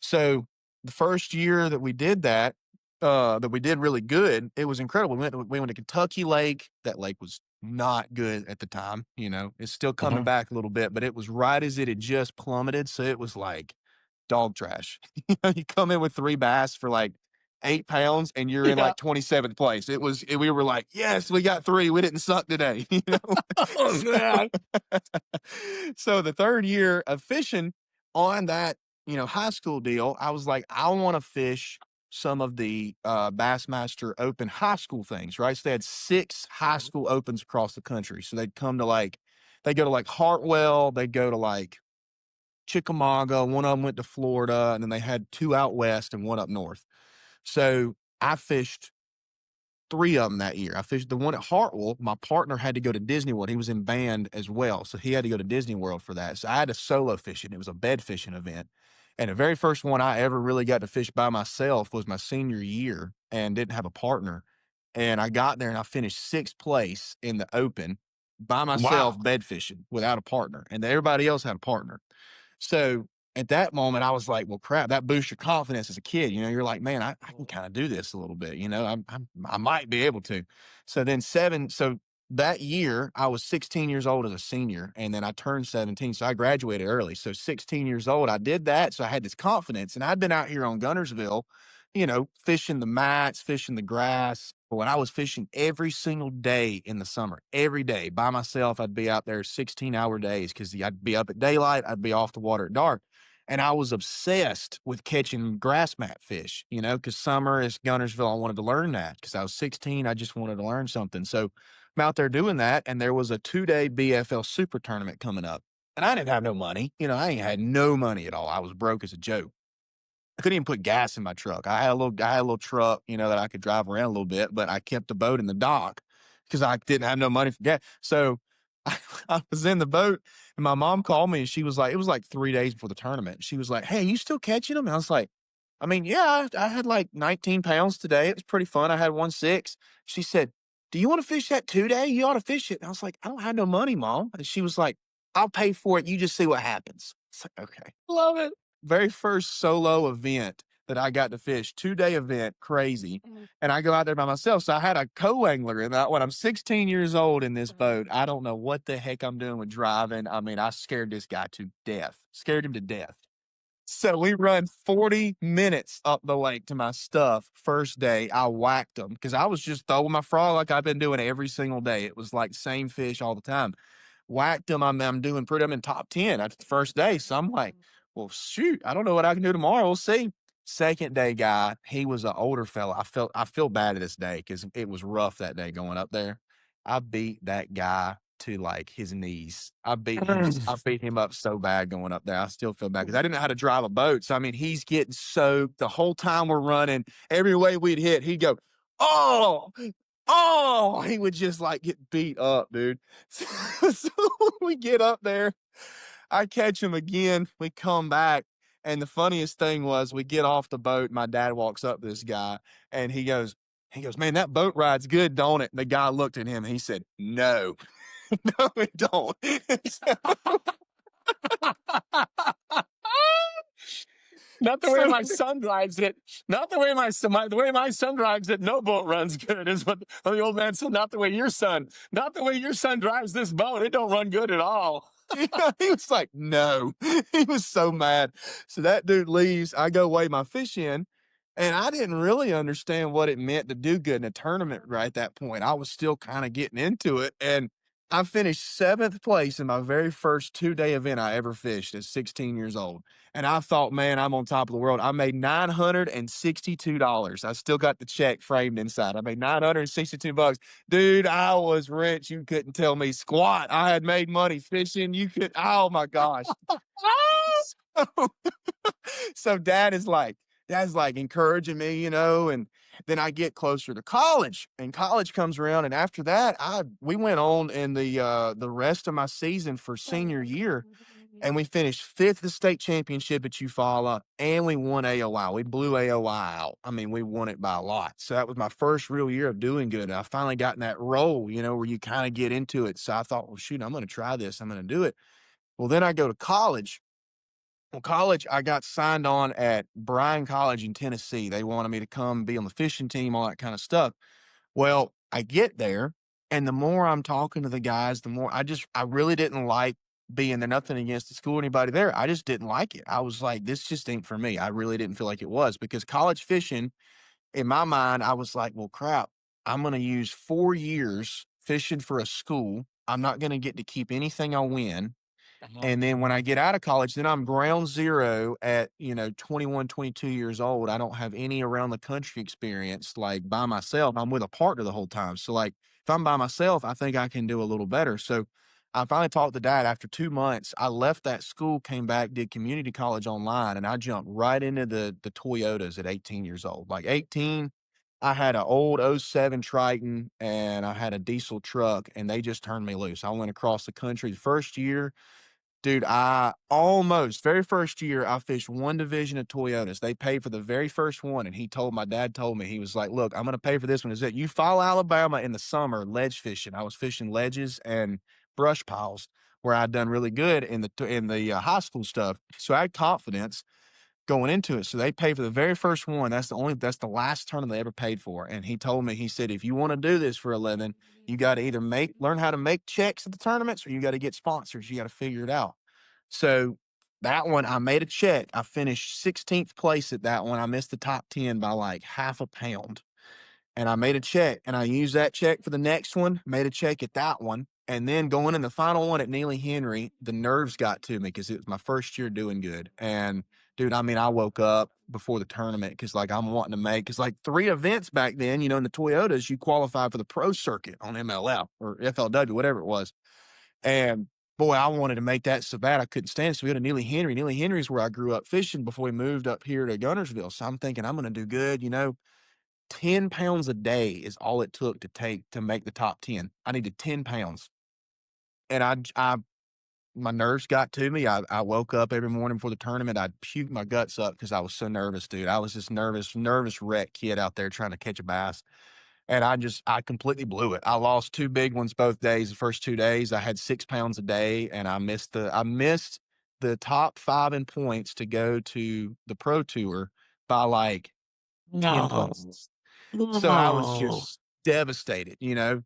So the first year that we did that we did really good, it was incredible. We went to Kentucky Lake. That lake was not good at the time, you know. It's still coming Mhm. back a little bit, but it was right as it had just plummeted, so it was like dog trash. You know, you come in with 3 bass for like 8 pounds and you're in Yeah. like 27th place. We were like, "Yes, we got 3. We didn't suck today." You know? Oh man. So the 3rd year of fishing on that, you know, high school deal, I was like, I want to fish some of the Bassmaster Open high school things, right? So they had 6 high school opens across the country. So they go to like Hartwell, they go to like Chickamauga, one of them went to Florida, and then they had 2 out west and 1 up north. So I fished 3 of them that year. I fished the one at Hartwell. My partner had to go to Disney World. He was in band as well, so he had to go to Disney World for that. So I had to solo fish it. It was a bed fishing event. And the very first one I ever really got to fish by myself was my senior year and didn't have a partner. And I got there and I finished 6th place in the open by myself Wow. bed fishing without a partner. And everybody else had a partner. So at that moment, I was like, well, crap, that boosts your confidence as a kid. You know, you're like, man, I can kind of do this a little bit. You know, I might be able to. So that year, I was 16 years old as a senior, and then I turned 17. So I graduated early. So 16 years old, I did that. So I had this confidence, and I'd been out here on Guntersville, you know, fishing the mats, fishing the grass. But when I was fishing every single day in the summer, every day by myself, I'd be out there 16-hour days because I'd be up at daylight, I'd be off the water at dark. And I was obsessed with catching grass mat fish, you know, because summer is Guntersville. I wanted to learn that because I was 16. I just wanted to learn something. So I'm out there doing that. And there was a 2-day BFL super tournament coming up. And I didn't have no money. You know, I ain't had no money at all. I was broke as a joke. I couldn't even put gas in my truck. I had a little truck, that I could drive around a little bit, but I kept the boat in the dock because I didn't have no money for gas. So I was in the boat and my mom called me and she was like, it was like 3 days before the tournament. She was like, "Hey, you still catching them?" And I was like, "I mean, yeah, I had like 19 pounds today. It was pretty fun. I had 1.6." She said, "Do you want to fish that today? You ought to fish it." And I was like, "I don't have no money, Mom." And she was like, "I'll pay for it. You just see what happens." It's like, okay. Love it. Very first solo event that I got to fish, 2-day event, crazy. And I go out there by myself. So I had a co-angler in that one. I'm 16 years old in this boat. I don't know what the heck I'm doing with driving. I mean, I scared this guy to death, scared him to death. So we run 40 minutes up the lake to my stuff. First day, I whacked them because I was just throwing my frog like I've been doing every single day. It was like same fish all the time. Whacked them. I'm doing pretty. I'm in top 10 after the first day. So I'm like, well, shoot, I don't know what I can do tomorrow. We'll see. Second day guy, he was an older fella. I feel bad to this day because it was rough that day going up there. I beat that guy to like his knees. I beat him up so bad going up there. I still feel bad because I didn't know how to drive a boat. So I mean, he's getting soaked the whole time we're running. Every way we'd hit, he'd go, "Oh, oh," he would just like get beat up, dude. So we get up there, I catch him again, we come back, and the funniest thing was we get off the boat, my dad walks up to this guy, and he goes, "Man, that boat ride's good, don't it?" And the guy looked at him, and he said, "No, no, it don't." Not the way So my son drives it. Not the way the way my son drives it. No boat runs good, is what the old man said. Not the way your son. Not the way your son drives this boat. It don't run good at all. he was like, "No." He was so mad. So that dude leaves. I go weigh my fish in, and I didn't really understand what it meant to do good in a tournament right at that point. I was still kind of getting into it. And I finished 7th place in my very first 2-day event I ever fished at 16 years old. And I thought, man, I'm on top of the world. I made $962. I still got the check framed inside. I made $962. Dude, I was rich. You couldn't tell me squat. I had made money fishing. Oh my gosh. So, so dad's like encouraging me, and then I get closer to college and college comes around. And after that, we went on in the rest of my season for senior year. And we finished 5th at the state championship at Eufaula, and we won AOI. We blew AOI out. I mean, we won it by a lot. So that was my first real year of doing good. I finally got in that role, where you kind of get into it. So I thought, well, shoot, I'm going to try this. I'm going to do it. Well, then I go to college. Well, college, I got signed on at Bryan College in Tennessee. They wanted me to come be on the fishing team, all that kind of stuff. Well, I get there, and the more I'm talking to the guys, the more I really didn't like being there. Nothing against the school or anybody there. I just didn't like it. I was like, this just ain't for me. I really didn't feel like it was because college fishing, in my mind, I was like, well, crap, I'm going to use 4 years fishing for a school. I'm not going to get to keep anything I win. And then when I get out of college, then I'm ground zero at, 21, 22 years old. I don't have any around the country experience, like by myself. I'm with a partner the whole time. So like if I'm by myself, I think I can do a little better. So I finally talked to dad after 2 months. I left that school, came back, did community college online, and I jumped right into the Toyotas at 18 years old. Like 18, I had an old '07 Triton and I had a diesel truck, and they just turned me loose. I went across the country the first year. Dude, very first year, I fished one division of Toyotas. They paid for the very first one, and my dad told me, he was like, "Look, I'm going to pay for this one. Is it you follow Alabama in the summer ledge fishing?" I was fishing ledges and brush piles where I'd done really good in the high school stuff. So I had confidence going into it. So they paid for the very first one. That's the last tournament they ever paid for. And he told me, he said, "If you want to do this for a living, you got to either learn how to make checks at the tournaments, or you got to get sponsors. You got to figure it out." So that one, I made a check. I finished 16th place at that one. I missed the top 10 by like half a pound. And I made a check, and I used that check for the next one, made a check at that one. And then going in the final one at Neely Henry, the nerves got to me because it was my first year doing good. And dude, I mean, I woke up before the tournament because like I'm wanting to make, because like 3 events back then, in the Toyotas, you qualify for the pro circuit on MLF or FLW, whatever it was. And boy, I wanted to make that so bad I couldn't stand it. So we go to Neely Henry. Neely Henry's where I grew up fishing before we moved up here to Gunnersville. So I'm thinking I'm going to do good. 10 pounds a day is all it took to make the top 10. I needed 10 pounds. And my nerves got to me. I woke up every morning before the tournament. I'd puke my guts up because I was so nervous, dude. I was this nervous wreck kid out there trying to catch a bass. And I completely blew it. I lost 2 big ones both days. The first 2 days, I had 6 pounds a day, and I missed the top 5 in points to go to the pro tour by like 10 No. points. So I was No. just devastated,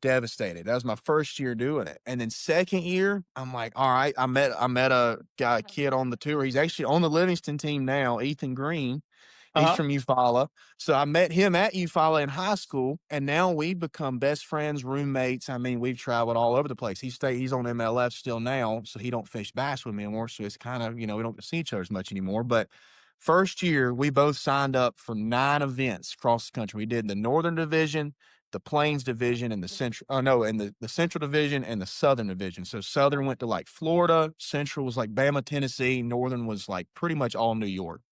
devastated. That was my first year doing it. And then second year, I'm like, all right, I met a kid on the tour. He's actually on the Livingston team now, Ethan Green. He's Uh-huh. from Eufaula. So I met him at Eufaula in high school, and now we've become best friends, roommates. I mean, we've traveled all over the place. He's on MLF still now, so he don't fish bass with me anymore. So it's kind of, we don't see each other as much anymore. But first year, we both signed up for 9 events across the country. We did the Northern Division, the Plains Division, and the Central Division and the Southern Division. So Southern went to like Florida, Central was like Bama, Tennessee, Northern was like pretty much all New York.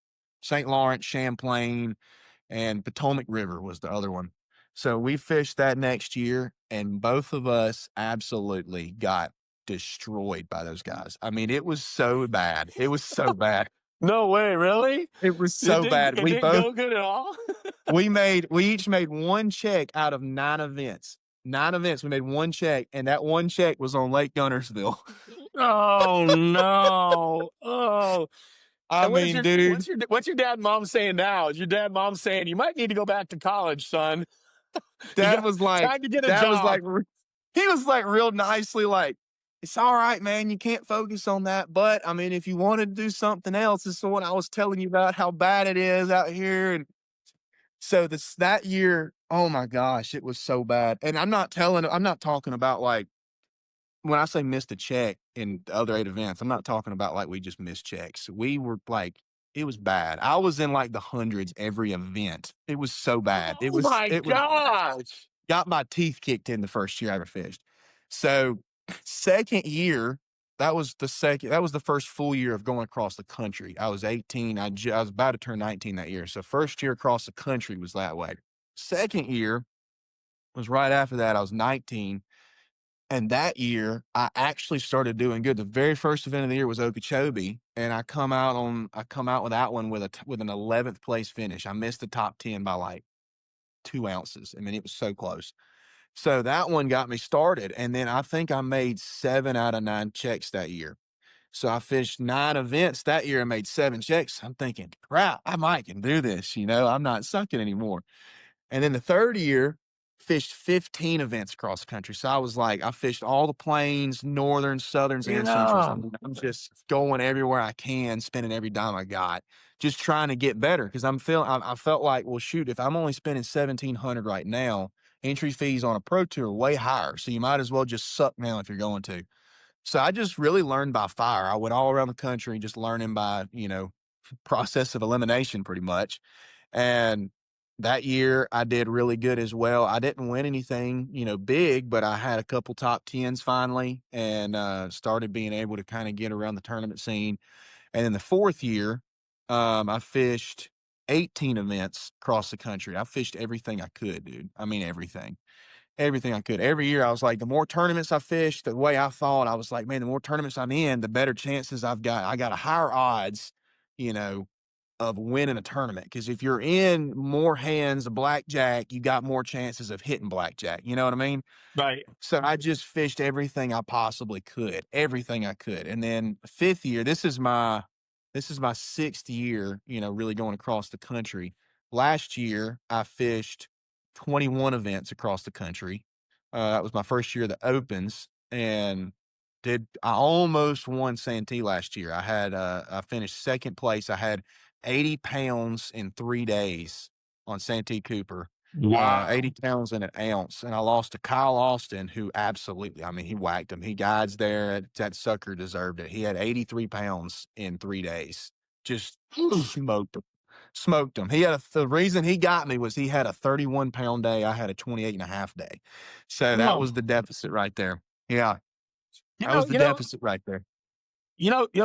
St. Lawrence, Champlain, and Potomac River was the other one. So we fished that next year, and both of us absolutely got destroyed by those guys. I mean, it was so bad. It was so bad. No way, really? It was so bad. It didn't go good at all? We each made 1 check out of 9 events. 9 events, we made 1 check, and that 1 check was on Lake Gunnersville. Oh, no. Oh. I mean, dude. What's your dad and mom saying now? Is your dad and mom saying, you might need to go back to college, son? Dad was like, time to get a job. He was like real nicely like, it's all right, man. You can't focus on that. But I mean, if you want to do something else, this is what I was telling you about how bad it is out here. And so that year, oh my gosh, it was so bad. And I'm not talking about like, when I say missed a check in the other 8 events, I'm not talking about like we just missed checks. We were like, it was bad. I was in like the hundreds every event. It was so bad. Oh my gosh. Got my teeth kicked in the first year I ever fished. So second year, that was the first full year of going across the country. I was 18. I was about to turn 19 that year. So first year across the country was that way. Second year was right after that. I was 19. And that year, I actually started doing good. The very first event of the year was Okeechobee, and I come out with that one with an 11th place finish. I missed the top 10 by like 2 ounces. I mean, it was so close. So that one got me started, and then I think I made 7 out of 9 checks that year. So I fished 9 events that year and made 7 checks. I'm thinking, crap, I might can do this. I'm not sucking anymore. And then the third year, fished 15 events across the country. So I was like, I fished all the plains, northern, southerns, and centrals. I'm just going everywhere I can, spending every dime I got, just trying to get better. Because I felt like, well, shoot, if I'm only spending $1,700 right now, entry fees on a pro tour are way higher. So you might as well just suck now if you're going to. So I just really learned by fire. I went all around the country just learning by, process of elimination pretty much. And that year I did really good as well. I didn't win anything, big, but I had a couple top 10s finally and started being able to kind of get around the tournament scene. And then the fourth year, I fished 18 events across the country. I fished everything I could, dude. I mean, everything I could. Every year I was like, the more tournaments I fished, the way I thought, I was like, man, the more tournaments I'm in, the better chances I've got. I got a higher odds, of winning a tournament. Because if you're in more hands of blackjack, you got more chances of hitting blackjack. You know what I mean? Right. So I just fished everything I possibly could, everything I could. And then fifth year, this is my 6th year, really going across the country. Last year, I fished 21 events across the country. That was my first year of the Opens, and I almost won Santee last year. I finished second place. I had 80 pounds in 3 days on Santee Cooper. Wow. 80 pounds in an ounce. And I lost to Kyle Austin, who absolutely, I mean, he whacked him. He guides there. That sucker deserved it. He had 83 pounds in 3 days. Just smoked him. Smoked him. The reason he got me was he had a 31-pound day. I had a 28 and a half day. So that was the deficit right there. Yeah. You That know, was the you know, deficit right there.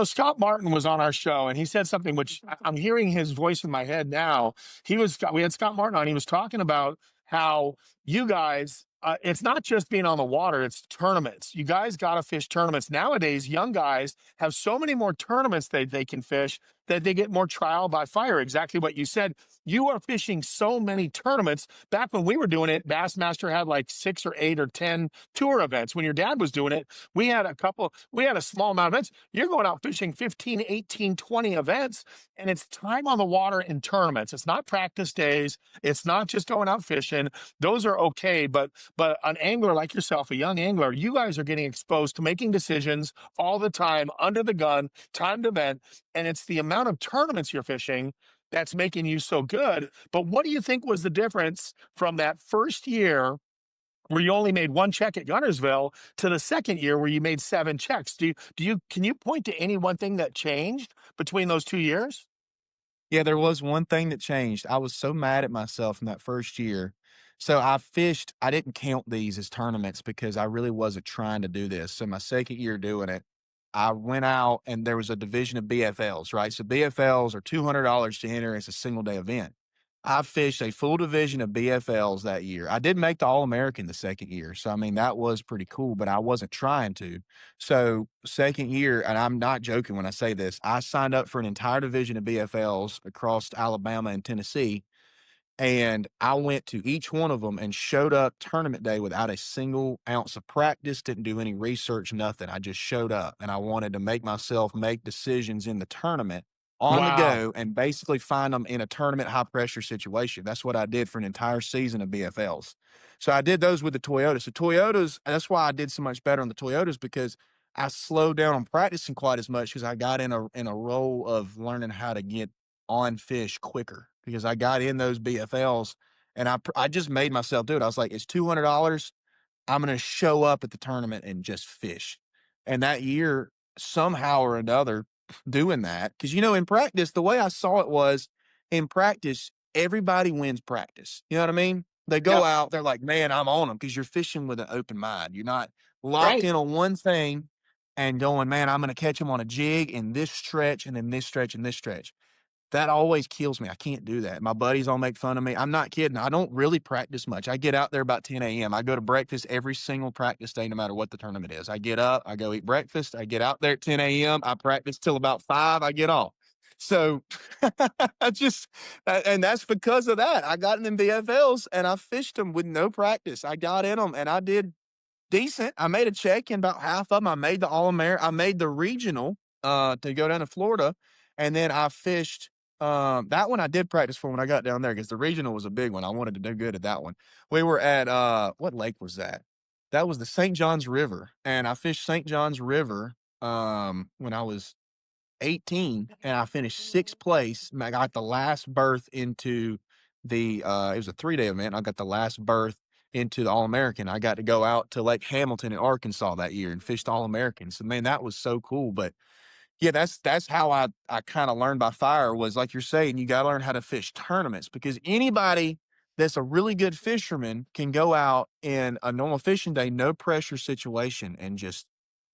Scott Martin was on our show and he said something which I'm hearing his voice in my head now. We had Scott Martin on. He was talking about how you guys, it's not just being on the water, it's tournaments. You guys got to fish tournaments. Nowadays, young guys have so many more tournaments they can fish that they get more trial by fire. Exactly what you said. You are fishing so many tournaments. Back when we were doing it, Bassmaster had like 6 or 8 or 10 tour events. When your dad was doing it, we had a small amount of events. You're going out fishing 15, 18, 20 events, and it's time on the water in tournaments. It's not practice days. It's not just going out fishing. Those are okay, but an angler like yourself, a young angler, you guys are getting exposed to making decisions all the time, under the gun, time to event, and it's the amount of tournaments you're fishing that's making you so good. But what do you think was the difference from that first year where you only made one check at Gunnersville to the second year where you made 7 checks? Can you point to any one thing that changed between those 2 years? Yeah, there was one thing that changed. I was so mad at myself in that first year. So I didn't count these as tournaments because I really wasn't trying to do this. So my second year doing it, I went out and there was a division of BFLs, right? So BFLs are $200 to enter. It's a single day event. I fished a full division of BFLs that year. I did make the All American the second year. So, I mean, that was pretty cool, but I wasn't trying to. So, second year, and I'm not joking when I say this, I signed up for an entire division of BFLs across Alabama and Tennessee. And I went to each one of them and showed up tournament day without a single ounce of practice, didn't do any research, nothing. I just showed up and I wanted to make myself make decisions in the tournament on the Wow. go and basically find them in a tournament high pressure situation. That's what I did for an entire season of BFLs. So I did those with the Toyotas. So Toyotas, that's why I did so much better on the Toyotas because I slowed down on practicing quite as much because I got in a role of learning how to get on fish quicker because I got in those BFLs and I just made myself do it. I was like, it's $200. I'm going to show up at the tournament and just fish. And that year, somehow or another, doing that, because, in practice, the way I saw it was in practice, everybody wins practice. You know what I mean? They go Yep. out, they're like, man, I'm on them because you're fishing with an open mind. You're not locked Right. in on one thing and going, man, I'm going to catch them on a jig in this stretch and then this stretch and this stretch. That always kills me. I can't do that. My buddies all make fun of me. I'm not kidding. I don't really practice much. I get out there about 10 a.m. I go to breakfast every single practice day, no matter what the tournament is. I get up, I go eat breakfast. I get out there at 10 a.m. I practice till about 5. I get off. So I just, and that's because of that. I got in them BFLs and I fished them with no practice. I got in them and I did decent. I made a check in about half of them. I made the All-American. I made the regional to go down to Florida. And then I fished that one I did practice for when I got down there because the regional was a big one. I wanted to do good at that one. We were at what lake was that? That was the St. Johns River. And I fished St. Johns River when I was 18 and I finished 6th place. I got the last berth into the it was a 3-day event. I got the last berth into the All-American. I got to go out to Lake Hamilton in Arkansas that year and fish the All-American. So man, that was so cool. But yeah, that's how I kind of learned by fire was like you're saying, you got to learn how to fish tournaments because anybody that's a really good fisherman can go out in a normal fishing day, no pressure situation and just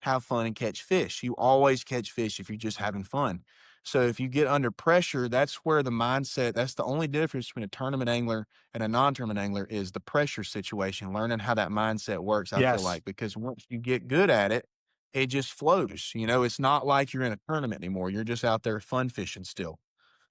have fun and catch fish. You always catch fish if you're just having fun. So if you get under pressure, that's where the mindset, that's the only difference between a tournament angler and a non-tournament angler is the pressure situation, learning how that mindset works, I feel Yes. like, because once you get good at it, it just flows. It's not like you're in a tournament anymore. You're just out there fun fishing still,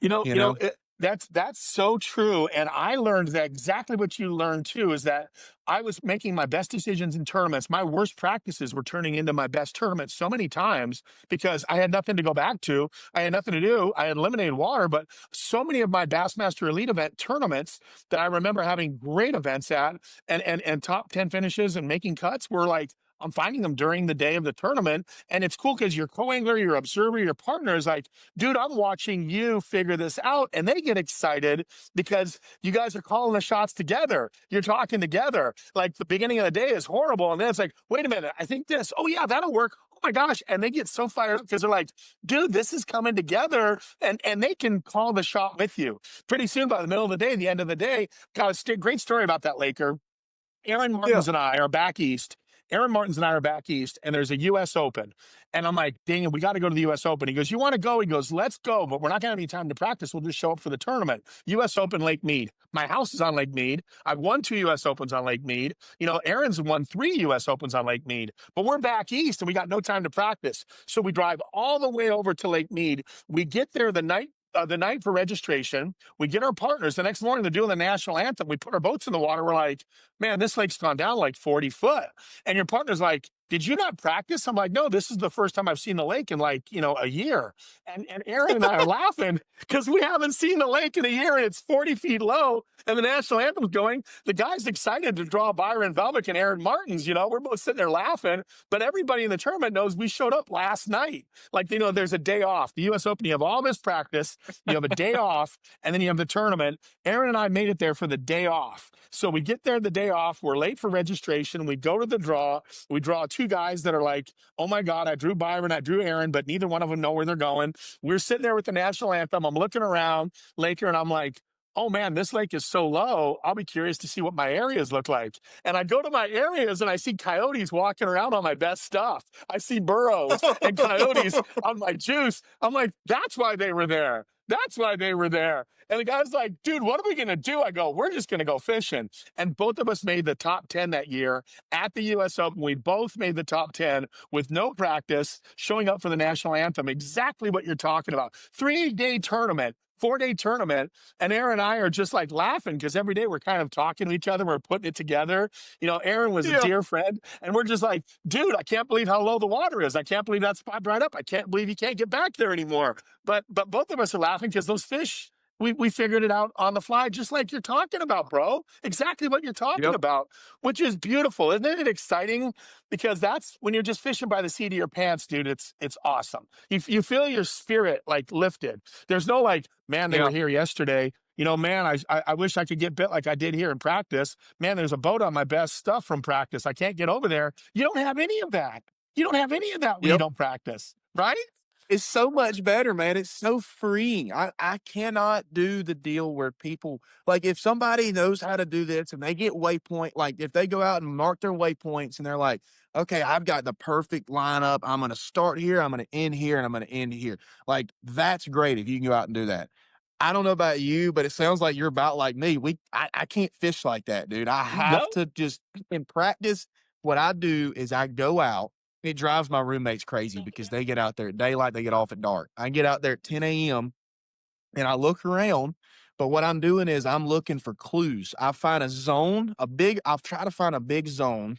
you know? That's so true. And I learned that exactly what you learned too is that I was making my best decisions in tournaments. My worst practices were turning into my best tournaments so many times because I had nothing to go back to. I had nothing to do. I had eliminated water, but so many of my Bassmaster Elite event tournaments that I remember having great events at and top 10 finishes and making cuts were like, I'm finding them during the day of the tournament. And it's cool because your co-angler, your observer, your partner is like, dude, I'm watching you figure this out. And they get excited because you guys are calling the shots together. You're talking together. Like the beginning of the day is horrible. And then it's like, wait a minute, I think this, oh yeah, that'll work. Oh my gosh. And they get so fired up because they're like, dude, this is coming together. And they can call the shot with you. Pretty soon by the middle of the day, the end of the day, got a great story about that, Laker. Aaron Yeah. Martins and I are back east, Aaron Martins and I are back east, and there's a U.S. Open. And I'm like, dang it, we got to go to the U.S. Open. He goes, you want to go? He goes, let's go, but we're not going to have any time to practice. We'll just show up for the tournament. U.S. Open, Lake Mead. My house is on Lake Mead. I've won 2 U.S. Opens on Lake Mead. You know, Aaron's won 3 U.S. Opens on Lake Mead, but we're back east and we got no time to practice. So we drive all the way over to Lake Mead. We get there the night for registration. We get our partners. The next morning, they're doing the national anthem. We put our boats in the water. We're like, man, this lake's gone down like 40 foot. And your partner's like, did you not practice? I'm like, no, this is the first time I've seen the lake in like, you know, a year. And Aaron and I are laughing because we haven't seen the lake in a year and it's 40 feet low and the national anthem's going. The guy's excited to draw Byron Velvic and Aaron Martins. You know, we're both sitting there laughing, but everybody in the tournament knows we showed up last night. Like, you know, there's a day off. The U.S. Open, you have all this practice, you have a day off, and then you have the tournament. Aaron and I made it there for the day off. So we get there the day off. We're late for registration. We go to the draw. We draw 2 guys that are like, oh my God, I drew Byron, I drew Aaron, but neither one of them know where they're going. We're sitting there with the national anthem. I'm looking around Laker and I'm like, oh man, this lake is so low. I'll be curious to see what my areas look like. And I go to my areas and I see coyotes walking around on my best stuff. I see burros and coyotes on my juice. I'm like, that's why they were there. That's why they were there. And the guy's like, dude, what are we going to do? I go, we're just going to go fishing. And both of us made the top 10 that year at the U.S. Open. We both made the top 10 with no practice, showing up for the national anthem. Exactly what you're talking about. 3-day tournament. 4-day tournament, and Aaron and I are just like laughing because every day we're kind of talking to each other. We're putting it together. You know, Aaron was a dear friend, and we're just like, dude, I can't believe how low the water is. I can't believe that spot dried up. I can't believe you can't get back there anymore. But both of us are laughing because those fish, we figured it out on the fly, just like you're talking about, bro. Exactly what you're talking about, which is beautiful. Isn't it exciting? Because that's when you're just fishing by the seat of your pants, dude. It's awesome. You feel your spirit like lifted. There's no like, man, they were here yesterday. You know, man, I wish I could get bit like I did here in practice. Man, there's a boat on my best stuff from practice. I can't get over there. You don't have any of that. You don't have any of that when you don't practice, right? It's so much better, man. It's so freeing. I cannot do the deal where people, like, if somebody knows how to do this and they get waypoint, like if they go out and mark their waypoints and they're like, okay, I've got the perfect lineup. I'm going to start here. I'm going to end here and I'm going to end here. Like, that's great if you can go out and do that. I don't know about you, but it sounds like you're about like me. I can't fish like that, dude. I have to just, in practice, what I do is I go out. It drives my roommates crazy because they get out there at daylight, they get off at dark. I get out there at 10 a.m. and I look around, but what I'm doing is I'm looking for clues. I find a zone, I'll try to find a big zone.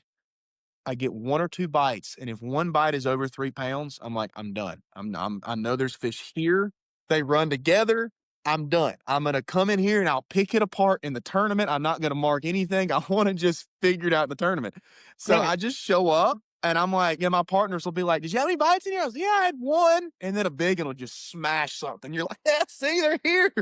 I get 1 or 2 bites, and if one bite is over 3 pounds, I'm like, I'm done. I know there's fish here. They run together. I'm done. I'm going to come in here and I'll pick it apart in the tournament. I'm not going to mark anything. I want to just figure it out in the tournament. So I just show up. And I'm like, my partners will be like, did you have any bites in here? I was like, yeah, I had 1. And then a big one will just smash something. You're like, yeah, see, they're here.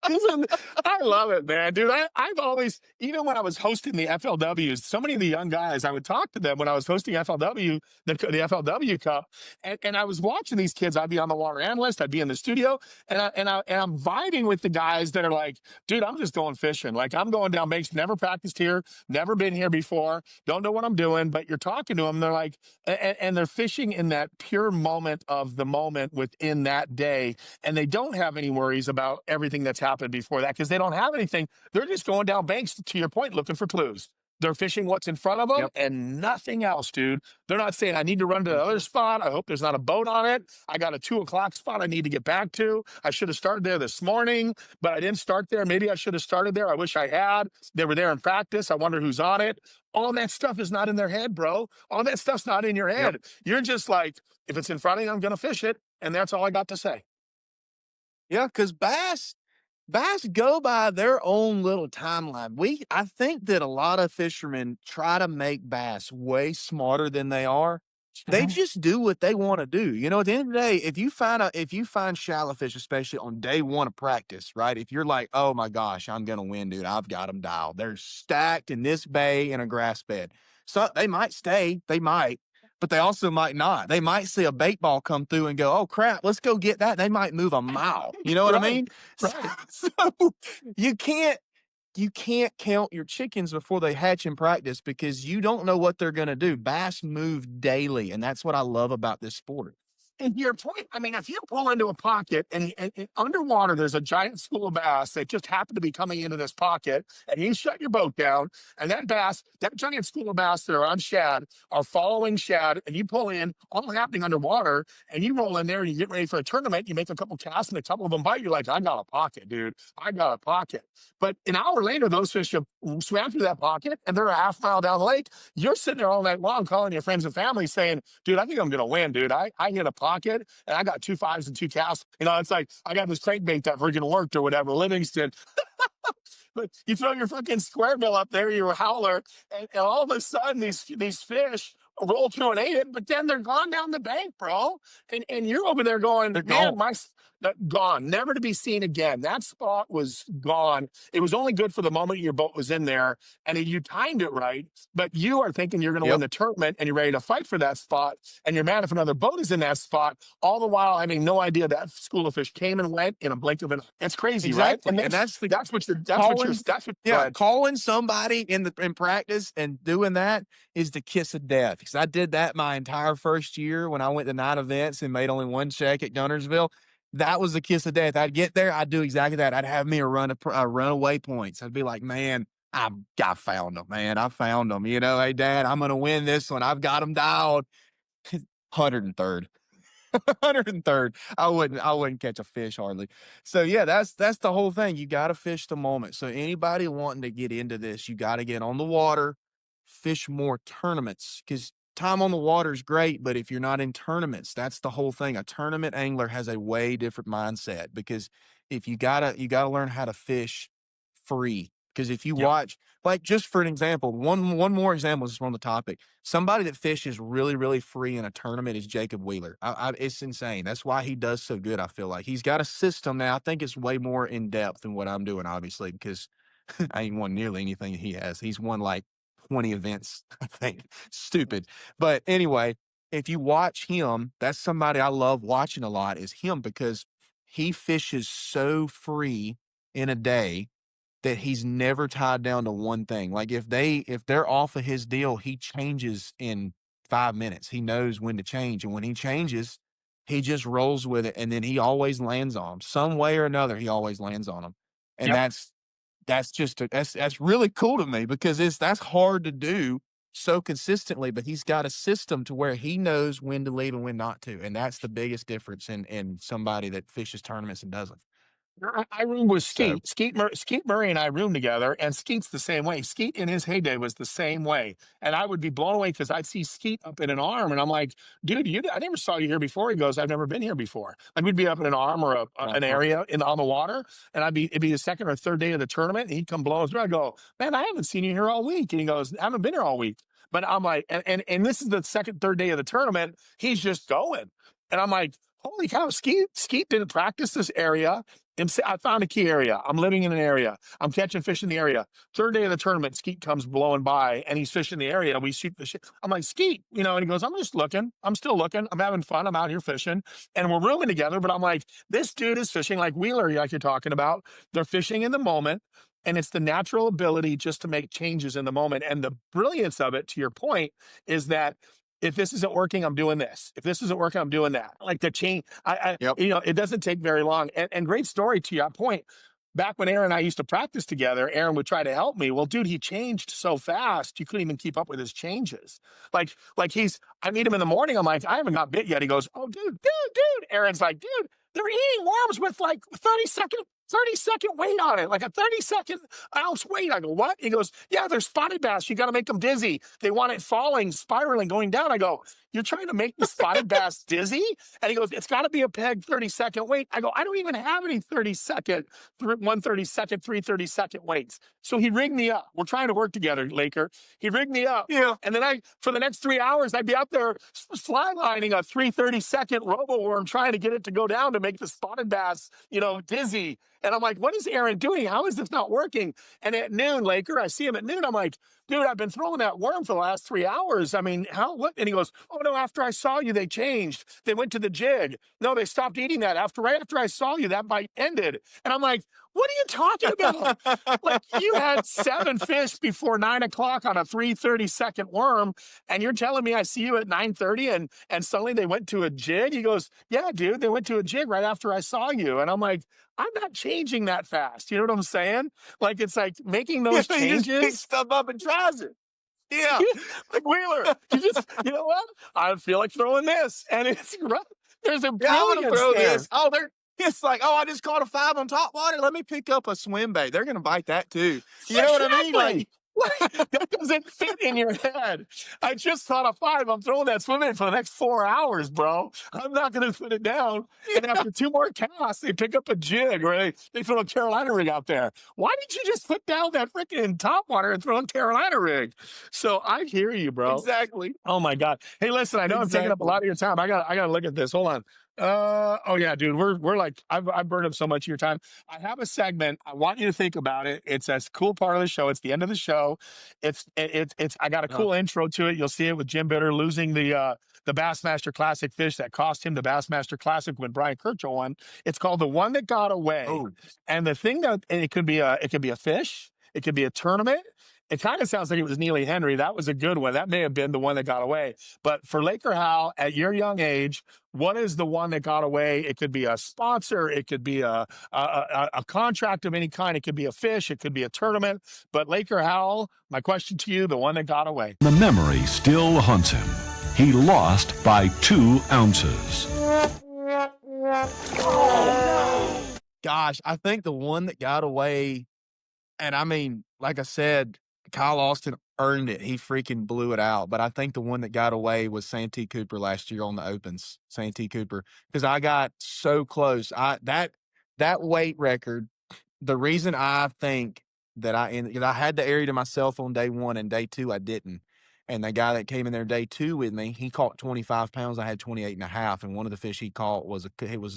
I love it, man, dude. I've always, even when I was hosting the FLWs, so many of the young guys, I would talk to them when I was hosting FLW, the FLW Cup, and I was watching these kids. I'd be on the water analyst, I'd be in the studio, and I'm vibing with the guys that are like, dude, I'm just going fishing. Like, I'm going down banks, never practiced here, never been here before, don't know what I'm doing. But you're talking to them, they're like, and they're fishing in that pure moment of the moment within that day, and they don't have any worries about everything that's happened before that because they don't have anything. They're just going down banks, to your point, looking for clues. They're fishing what's in front of them and nothing else, dude. They're not saying, I need to run to the other spot. I hope there's not a boat on it. I got a 2 o'clock spot I need to get back to. I should have started there this morning, but I didn't start there. Maybe I should have started there. I wish I had. They were there in practice. I wonder who's on it. All that stuff is not in their head, bro. All that stuff's not in your head. You're just like, if it's in front of you, I'm going to fish it. And that's all I got to say. Yeah, because bass go by their own little timeline. I think that a lot of fishermen try to make bass way smarter than they are. They just do what they want to do. You know, at the end of the day, if you find shallow fish, especially on day 1 of practice, right? If you're like, oh my gosh, I'm going to win, dude. I've got them dialed. They're stacked in this bay in a grass bed. So they might stay. They might. But they also might not. They might see a bait ball come through and go, oh, crap, let's go get that. They might move a mile. You know what I mean? Right. So you can't you can't count your chickens before they hatch in practice because you don't know what they're going to do. Bass move daily, and that's what I love about this sport. And to your point, I mean, if you pull into a pocket and underwater, there's a giant school of bass that just happen to be coming into this pocket, and you shut your boat down, and that bass, that giant school of bass that are on shad are following shad, and you pull in, all happening underwater, and you roll in there and you get ready for a tournament, you make a couple casts, and a couple of them bite, you're like, I got a pocket, dude. I got a pocket. But an hour later, those fish have swam through that pocket, and they're a half mile down the lake. You're sitting there all night long calling your friends and family saying, dude, I think I'm going to win, dude. I hit a pocket and I got 2 5s and 2 casts. You know, it's like I got this crankbait that freaking worked or whatever, Livingston. But you throw your fucking square bill up there, your howler, and all of a sudden these fish roll through and ate it, but then they're gone down the bank, bro. And you're over there going, They're man, gone. gone, never to be seen again. That spot was gone. It was only good for the moment your boat was in there, and you timed it right. But you are thinking you're going to win the tournament, and you're ready to fight for that spot, and you're mad if another boat is in that spot. All the while having no idea that school of fish came and went in a blink of an eye. It's crazy, Exactly. right? And that's Calling, calling somebody in practice and doing that is the kiss of death. Because I did that my entire first year when I went to 9 events and made only 1 check at Gunnersville. That was the kiss of death. I'd get there, I'd do exactly that. I'd have me a runaway points. I'd be like, man, I found them, man. I found them. You know, hey, Dad, I'm going to win this one. I've got them dialed. 103rd. 103rd. I wouldn't catch a fish hardly. So yeah, that's the whole thing. You got to fish the moment. So anybody wanting to get into this, you got to get on the water, fish more tournaments, because time on the water is great, but if you're not in tournaments, that's the whole thing. A tournament angler has a way different mindset, because if you gotta learn how to fish free. Because if you watch, like, just for an example, one more example just on the topic. Somebody that fishes really, really free in a tournament is Jacob Wheeler. It's insane. That's why he does so good. I feel like he's got a system now. I think it's way more in depth than what I'm doing, obviously, because I ain't won nearly anything he has. He's won like 20 events, I think. Stupid. But anyway, if you watch him, that's somebody I love watching a lot, is him, because he fishes so free in a day that he's never tied down to one thing. Like if they're off of his deal, he changes in 5 minutes. He knows when to change. And when he changes, he just rolls with it. And then he always lands on them. Some way or another, he always lands on them. And that's really cool to me, because that's hard to do so consistently, but he's got a system to where he knows when to leave and when not to. And that's the biggest difference in somebody that fishes tournaments and doesn't. I room with So Skeet. Skeet Murray and I room together, and Skeet's the same way. Skeet in his heyday was the same way. And I would be blown away because I'd see Skeet up in an arm, and I'm like, dude, I never saw you here before. He goes, I've never been here before. Like, we'd be up in an arm or an area on the water, and it'd be the second or third day of the tournament, and he'd come blowing through. I go, man, I haven't seen you here all week. And he goes, I haven't been here all week. But I'm like, and this is the second, third day of the tournament. He's just going. And I'm like, holy cow, Skeet didn't practice this area. I found a key area. I'm living in an area. I'm catching fish in the area. Third day of the tournament, Skeet comes blowing by and he's fishing the area. We shoot the shit. I'm like, Skeet, you know, and he goes, I'm just looking. I'm still looking. I'm having fun. I'm out here fishing. And we're rooming together. But I'm like, this dude is fishing like Wheeler, like you're talking about. They're fishing in the moment. And it's the natural ability just to make changes in the moment. And the brilliance of it, to your point, is that if this isn't working, I'm doing this. If this isn't working, I'm doing that. Like the change, you know, it doesn't take very long. And great story to your point. Back when Aaron and I used to practice together, Aaron would try to help me. Well, dude, he changed so fast, you couldn't even keep up with his changes. Like I meet him in the morning. I'm like, I haven't got bit yet. He goes, oh, dude. Aaron's like, dude, they're eating worms with like 30-second weight on it, like a 30-second ounce weight. I go, what? He goes, yeah, they're spotted bass. You got to make them dizzy. They want it falling, spiraling, going down. I go, you're trying to make the spotted bass dizzy? And he goes, it's got to be a peg 30-second weight. I go, I don't even have any 30-second, 130-second, 330-second weights. So he rigged me up. We're trying to work together, Laker. He rigged me up. Yeah. And then for the next 3 hours, I'd be out there fly lining a 330-second robo worm, trying to get it to go down to make the spotted bass, you know, dizzy. And I'm like, what is Aaron doing? How is this not working? And at noon, Laker, I see him at noon. I'm like, dude, I've been throwing that worm for the last 3 hours. I mean, what? And he goes, oh, no, after I saw you, they changed. They went to the jig. No, they stopped eating that. Right after I saw you, that bite ended. And I'm like, What are you talking about? Like, you had 7 fish before 9 o'clock on a 3:30-second worm, and you're telling me I see you at 9:30 and suddenly they went to a jig? He goes, "Yeah, dude, they went to a jig right after I saw you." And I'm like, "I'm not changing that fast." You know what I'm saying? Like, it's like making He those just picks changes. stuff up and tries it. Yeah. Like, Wheeler, you just, you know what? I feel like throwing this. And it's right. There's a Yeah, I'm gonna brilliance throw there. this. Oh, it's like, oh, I just caught a 5 on Topwater. Let me pick up a swim bait. They're gonna bite that too. You know what I mean? Exactly. Like, Like, that doesn't fit in your head. I just caught a 5. I'm throwing that swim in for the next 4 hours, bro. I'm not going to put it down. And yeah, after 2 more casts, they pick up a jig or they throw a Carolina rig out there. Why did you just put down that freaking Topwater and throw a Carolina rig? So I hear you, bro. exactly. Oh my God. Hey, listen, I know I'm taking up a Exactly. lot of your time. I gotta look at this. Hold on. Oh yeah, dude. We're like, I've burned up so much of your time. I have a segment. I want you to think about it. It's a cool part of the show. It's the end of the show. It's I got a Uh, cool intro to it. You'll see it with Jim Bitter losing the Bassmaster Classic fish that cost him the Bassmaster Classic when Brian Kirchhoff won. It's called The One That Got Away. oh, And the thing that and it could be a fish, it could be a tournament. It kind of sounds like it was Neely Henry. That was a good one. That may have been the one that got away. But for Laker Howell, at your young age, what is the one that got away? It could be a sponsor. It could be a contract of any kind. It could be a fish. It could be a tournament. But Laker Howell, my question to you, the one that got away. The memory still haunts him. He lost by 2 ounces. gosh, I think the one that got away, and I mean, like I said, Kyle Austin earned it. He freaking blew it out. But I think the one that got away was Santee Cooper last year on the Opens. Santee Cooper, because I got so close. That weight record. The reason I think that I had the area to myself on day 1 and day 2 I didn't. And the guy that came in there day 2 with me, he caught 25 pounds. I had 28 and a half. And one of the fish he caught was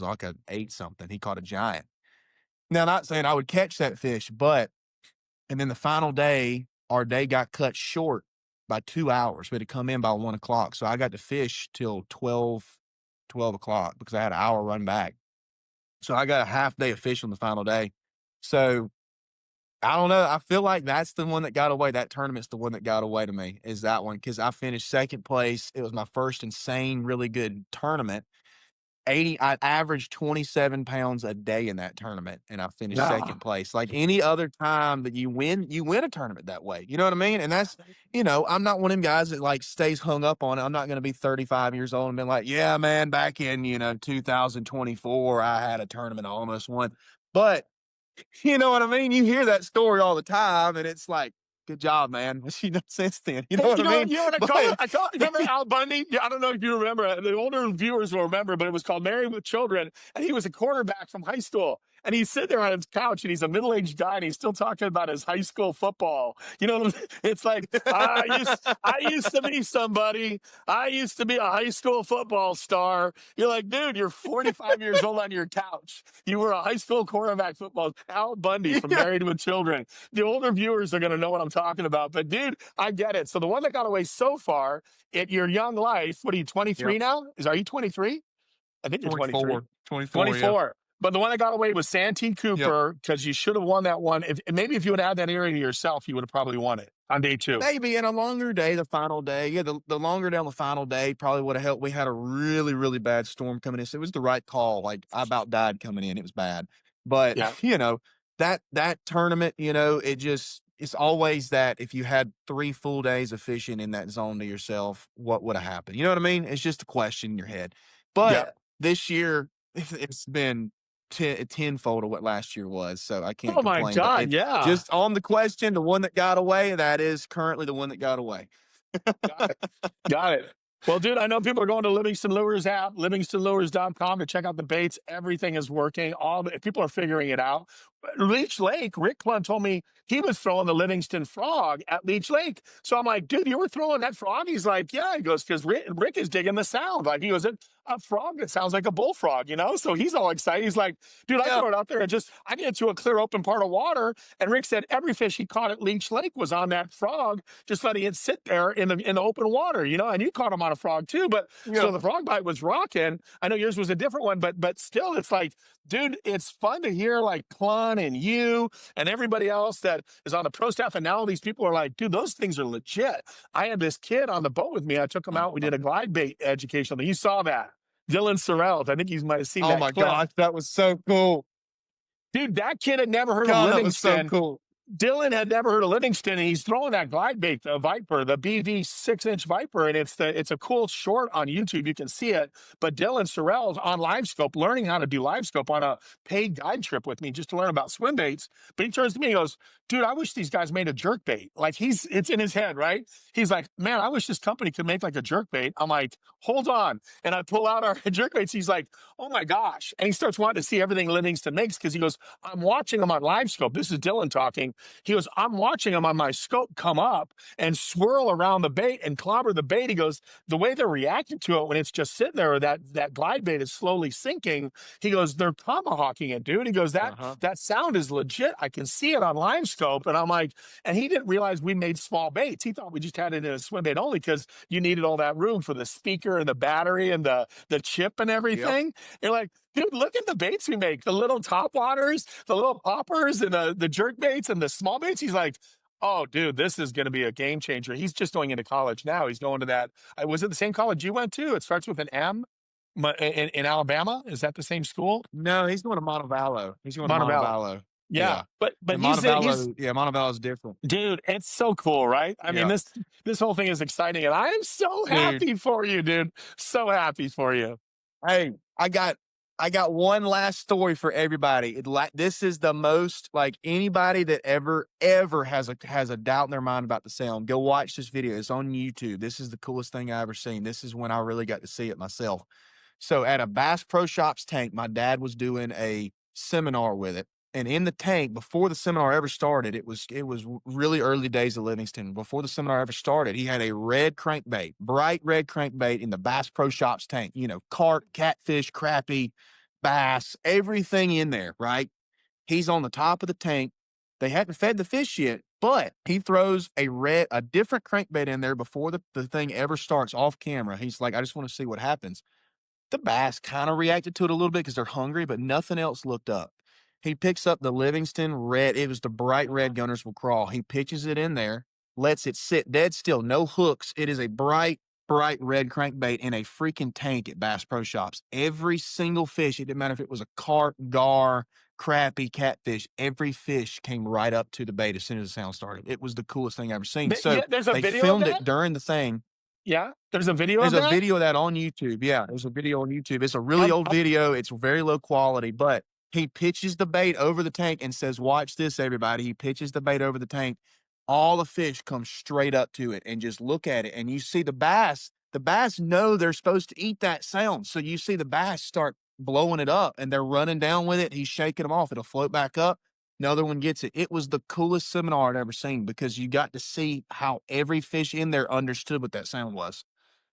like a 8 something. He caught a giant. Now, not saying I would catch that fish, but and then the final day, our day got cut short by 2 hours. We had to come in by 1 o'clock. So I got to fish till 12 o'clock because I had an hour run back. So I got a half day of fish on the final day. So I don't know. I feel like that's the one that got away. That tournament's the one that got away to me, is that one, because I finished second place. It was my first insane, really good tournament. I averaged 27 pounds a day in that tournament, and I finished second place. Like any other time that you win a tournament that way. You know what I mean? And that's, I'm not one of them guys that like stays hung up on it. I'm not going to be 35 years old and be like, yeah, man, back in, 2024, I had a tournament I almost won. But you know what I mean? You hear that story all the time, and it's like, good job, man. Since then, you know what I mean? You know what I call it? Remember Al Bundy? Yeah, I don't know if you remember. The older viewers will remember, but it was called Married with Children, and he was a quarterback from high school. And he's sitting there on his couch, and he's a middle-aged guy, and he's still talking about his high school football. You know what I mean? It's like, I used to be somebody. I used to be a high school football star. You're like, dude, you're 45 years old on your couch. You were a high school quarterback football. Al Bundy from Married with Children. The older viewers are going to know what I'm talking about. But, dude, I get it. So the one that got away so far in your young life, what are you, 23 now? Are you 23? I think you're 23. 24. 24. Yeah. But the one that got away was Santee Cooper, because you should have won that one. Maybe if you would have had that area to yourself, you would have probably won it on day 2. Maybe in a longer day, the final day. Yeah, the longer down the final day probably would have helped. We had a really, really bad storm coming in. So it was the right call. Like, I about died coming in. It was bad. But, Yeah. that tournament, it's always that if you had 3 full days of fishing in that zone to yourself, what would have happened? You know what I mean? It's just a question in your head. But this year, it's been tenfold of what last year was, so I can't complain. Oh my God, yeah. Just on the question, the one that got away, that is currently the one that got away. Got it. Well, dude, I know people are going to Livingston Lures app, livingstonlures.com to check out the baits. Everything is working. People are figuring it out. Leech Lake, Rick Clun told me he was throwing the Livingston frog at Leech Lake. So I'm like, dude, you were throwing that frog? He's like, yeah. He goes, because Rick is digging the sound. Like, he goes, a frog that sounds like a bullfrog, you know? So he's all excited. He's like, dude, I Yeah. throw it out there and just, I get into a clear open part of water. And Rick said every fish he caught at Leech Lake was on that frog, just letting it sit there in the open water, you know? And you caught him on a frog too. But Yeah. so the frog bite was rocking. I know yours was a different one, but still, it's like, dude, it's fun to hear like Clun and you and everybody else that is on the pro staff. And now all these people are like, dude, those things are legit. I had this kid on the boat with me. I took him out. We did a glide bait educational thing. You saw that. Dylan Sorrells. I think you might have seen that. Oh my clip. gosh, that was so cool. Dude, that kid had never heard God, of that was so Livingston. cool. Dylan had never heard of Livingston, and he's throwing that glide bait, the Viper, the BV 6-inch Viper, and it's a cool short on YouTube. You can see it. But Dylan Sorrell's on LiveScope, learning how to do LiveScope on a paid guide trip with me just to learn about swim baits. But he turns to me and goes, dude, I wish these guys made a jerk bait. Like it's in his head, right? He's like, man, I wish this company could make like a jerk bait. I'm like, hold on. And I pull out our jerk baits. He's like, oh my gosh. And he starts wanting to see everything Livingston makes because he goes, I'm watching them on LiveScope. This is Dylan talking. He goes, I'm watching them on my scope come up and swirl around the bait and clobber the bait. He goes, the way they're reacting to it when it's just sitting there, or that glide bait is slowly sinking. He goes, they're tomahawking it, dude. He goes, that sound is legit. I can see it on LiveScope. And I'm like, and he didn't realize we made small baits. He thought we just had it in a swim bait only because you needed all that room for the speaker and the battery and the chip and everything. Yep. You're like, dude, look at the baits we make, the little topwaters, the little poppers, and the jerk baits and the small baits. He's like, oh, dude, this is going to be a game changer. He's just going into college now. He's going to that. Was it the same college you went to? It starts with an M in Alabama. Is that the same school? No, he's going to Montevallo. He's going to Montevallo. Yeah. But Montevallo is different. Dude, it's so cool, right? I mean, this whole thing is exciting, and I am so happy for you, dude. So happy for you. Hey, I got one last story for everybody. This is the most, like, anybody that ever has a doubt in their mind about the sound, go watch this video. It's on YouTube. This is the coolest thing I ever seen. This is when I really got to see it myself. So at a Bass Pro Shops tank, my dad was doing a seminar with it. And in the tank, before the seminar ever started, it was really early days of Livingston. Before the seminar ever started, he had a red crankbait, bright red crankbait in the Bass Pro Shops tank. You know, carp, catfish, crappie, bass, everything in there, right? He's on the top of the tank. They hadn't fed the fish yet, but he throws a different crankbait in there before the thing ever starts off camera. He's like, I just want to see what happens. The bass kind of reacted to it a little bit because they're hungry, but nothing else looked up. He picks up the Livingston red. It was the bright red Gunners Will Crawl. He pitches it in there, lets it sit dead still, no hooks. It is a bright red crankbait in a freaking tank at Bass Pro Shops. Every single fish, it didn't matter if it was a carp, gar, crappie, catfish, every fish came right up to the bait as soon as the sound started. It was the coolest thing I've ever seen. So they filmed it during the thing. Yeah, there's a video of that? There's a video of that on YouTube. Yeah, there's a video on YouTube. It's a really old video. It's very low quality, but he pitches the bait over the tank and says, watch this, everybody. He pitches the bait over the tank. All the fish come straight up to it and just look at it. And you see the bass know they're supposed to eat that sound. So you see the bass start blowing it up and they're running down with it. He's shaking them off. It'll float back up. Another one gets it. It was the coolest seminar I'd ever seen because you got to see how every fish in there understood what that sound was.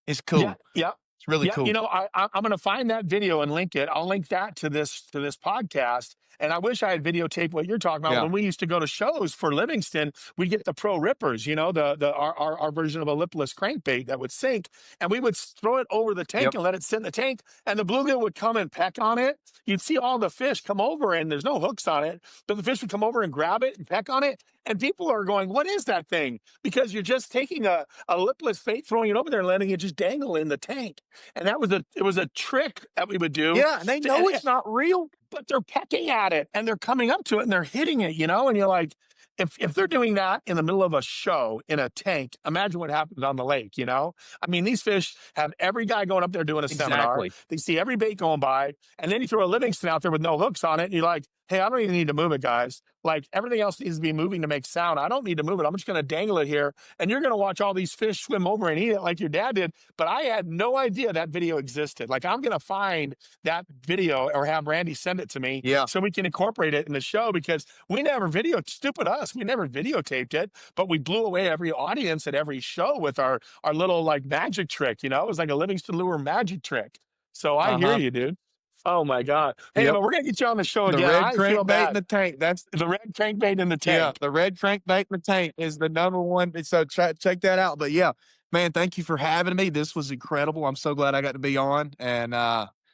It's cool. Yeah. It's really cool. You know, I'm going to find that video and link it. I'll link that to this podcast. And I wish I had videotaped what you're talking about. Yeah. When we used to go to shows for Livingston, we'd get the Pro Rippers, you know, our version of a lipless crankbait that would sink. And we would throw it over the tank and let it sit in the tank. And the bluegill would come and peck on it. You'd see all the fish come over and there's no hooks on it. But the fish would come over and grab it and peck on it. And people are going, what is that thing? Because you're just taking a lipless bait, throwing it over there and letting it just dangle in the tank. And it was a trick that we would do. Yeah, and they know it's not real. But they're pecking at it and they're coming up to it and they're hitting it, you know? And you're like, if they're doing that in the middle of a show in a tank, imagine what happens on the lake, you know? I mean, these fish have every guy going up there doing a seminar. They see every bait going by. And then you throw a Livingston out there with no hooks on it. And you're like, hey, I don't even need to move it, guys. Like, everything else needs to be moving to make sound. I don't need to move it. I'm just going to dangle it here. And you're going to watch all these fish swim over and eat it like your dad did. But I had no idea that video existed. Like, I'm going to find that video or have Randy send it to me so we can incorporate it in the show because we never stupid us. We never videotaped it, but we blew away every audience at every show with our little, like, magic trick, you know? It was like a Livingston lure magic trick. So I hear Uh-huh. you, dude. Oh my God. Hey, Yep. but we're gonna get you on the show The again. red I feel crankbait in bad. the tank. That's The red crankbait in the yeah, tank. the red crankbait in the tank is the number one. So check that out. But yeah, man, thank you for having me. This was incredible. I'm so glad I got to be on. And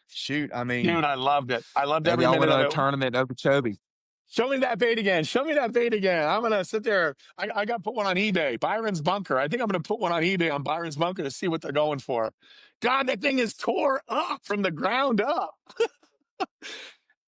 shoot, I mean, Dude, I loved it. I loved maybe every I'll win minute of a it. tournament over Okeechobee. Show me that bait again. Show me that bait again. I'm gonna sit there. I got to put one on eBay. Byron's bunker. I think I'm gonna put one on eBay on Byron's bunker to see what they're going for. God, that thing is tore up from the ground up.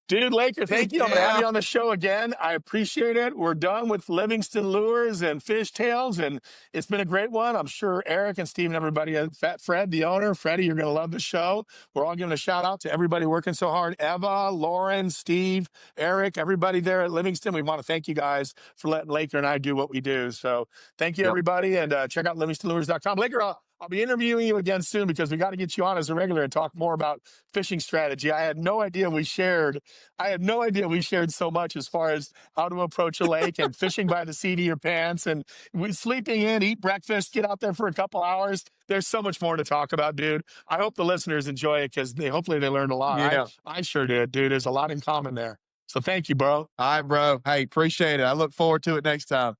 Dude, Laker, thank you. I'm going to have Yeah. you on the show again. I appreciate it. We're done with Livingston Lures and Fishtails, and it's been a great one. I'm sure Eric and Steve and everybody, Fat Fred, the owner, Freddie, you're going to love the show. We're all giving a shout out to everybody working so hard. Eva, Lauren, Steve, Eric, everybody there at Livingston. We want to thank you guys for letting Laker and I do what we do. So thank you, Yep. everybody, and check out livingstonlures.com. Laker, I'll be interviewing you again soon because we got to get you on as a regular and talk more about fishing strategy. I had no idea we shared so much as far as how to approach a lake and fishing by the seat of your pants and sleeping in, eat breakfast, get out there for a couple hours. There's so much more to talk about, dude. I hope the listeners enjoy it because hopefully they learned a lot. Yeah. I sure did, dude. There's a lot in common there. So thank you, bro. All right, bro. Hey, appreciate it. I look forward to it next time.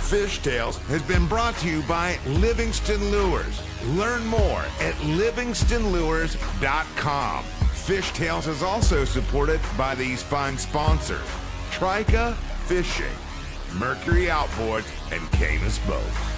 Fishtails has been brought to you by Livingston Lures. Learn more at livingstonlures.com. Fishtails is also supported by these fine sponsors: Trika Fishing, Mercury Outboards, and Camus Boats.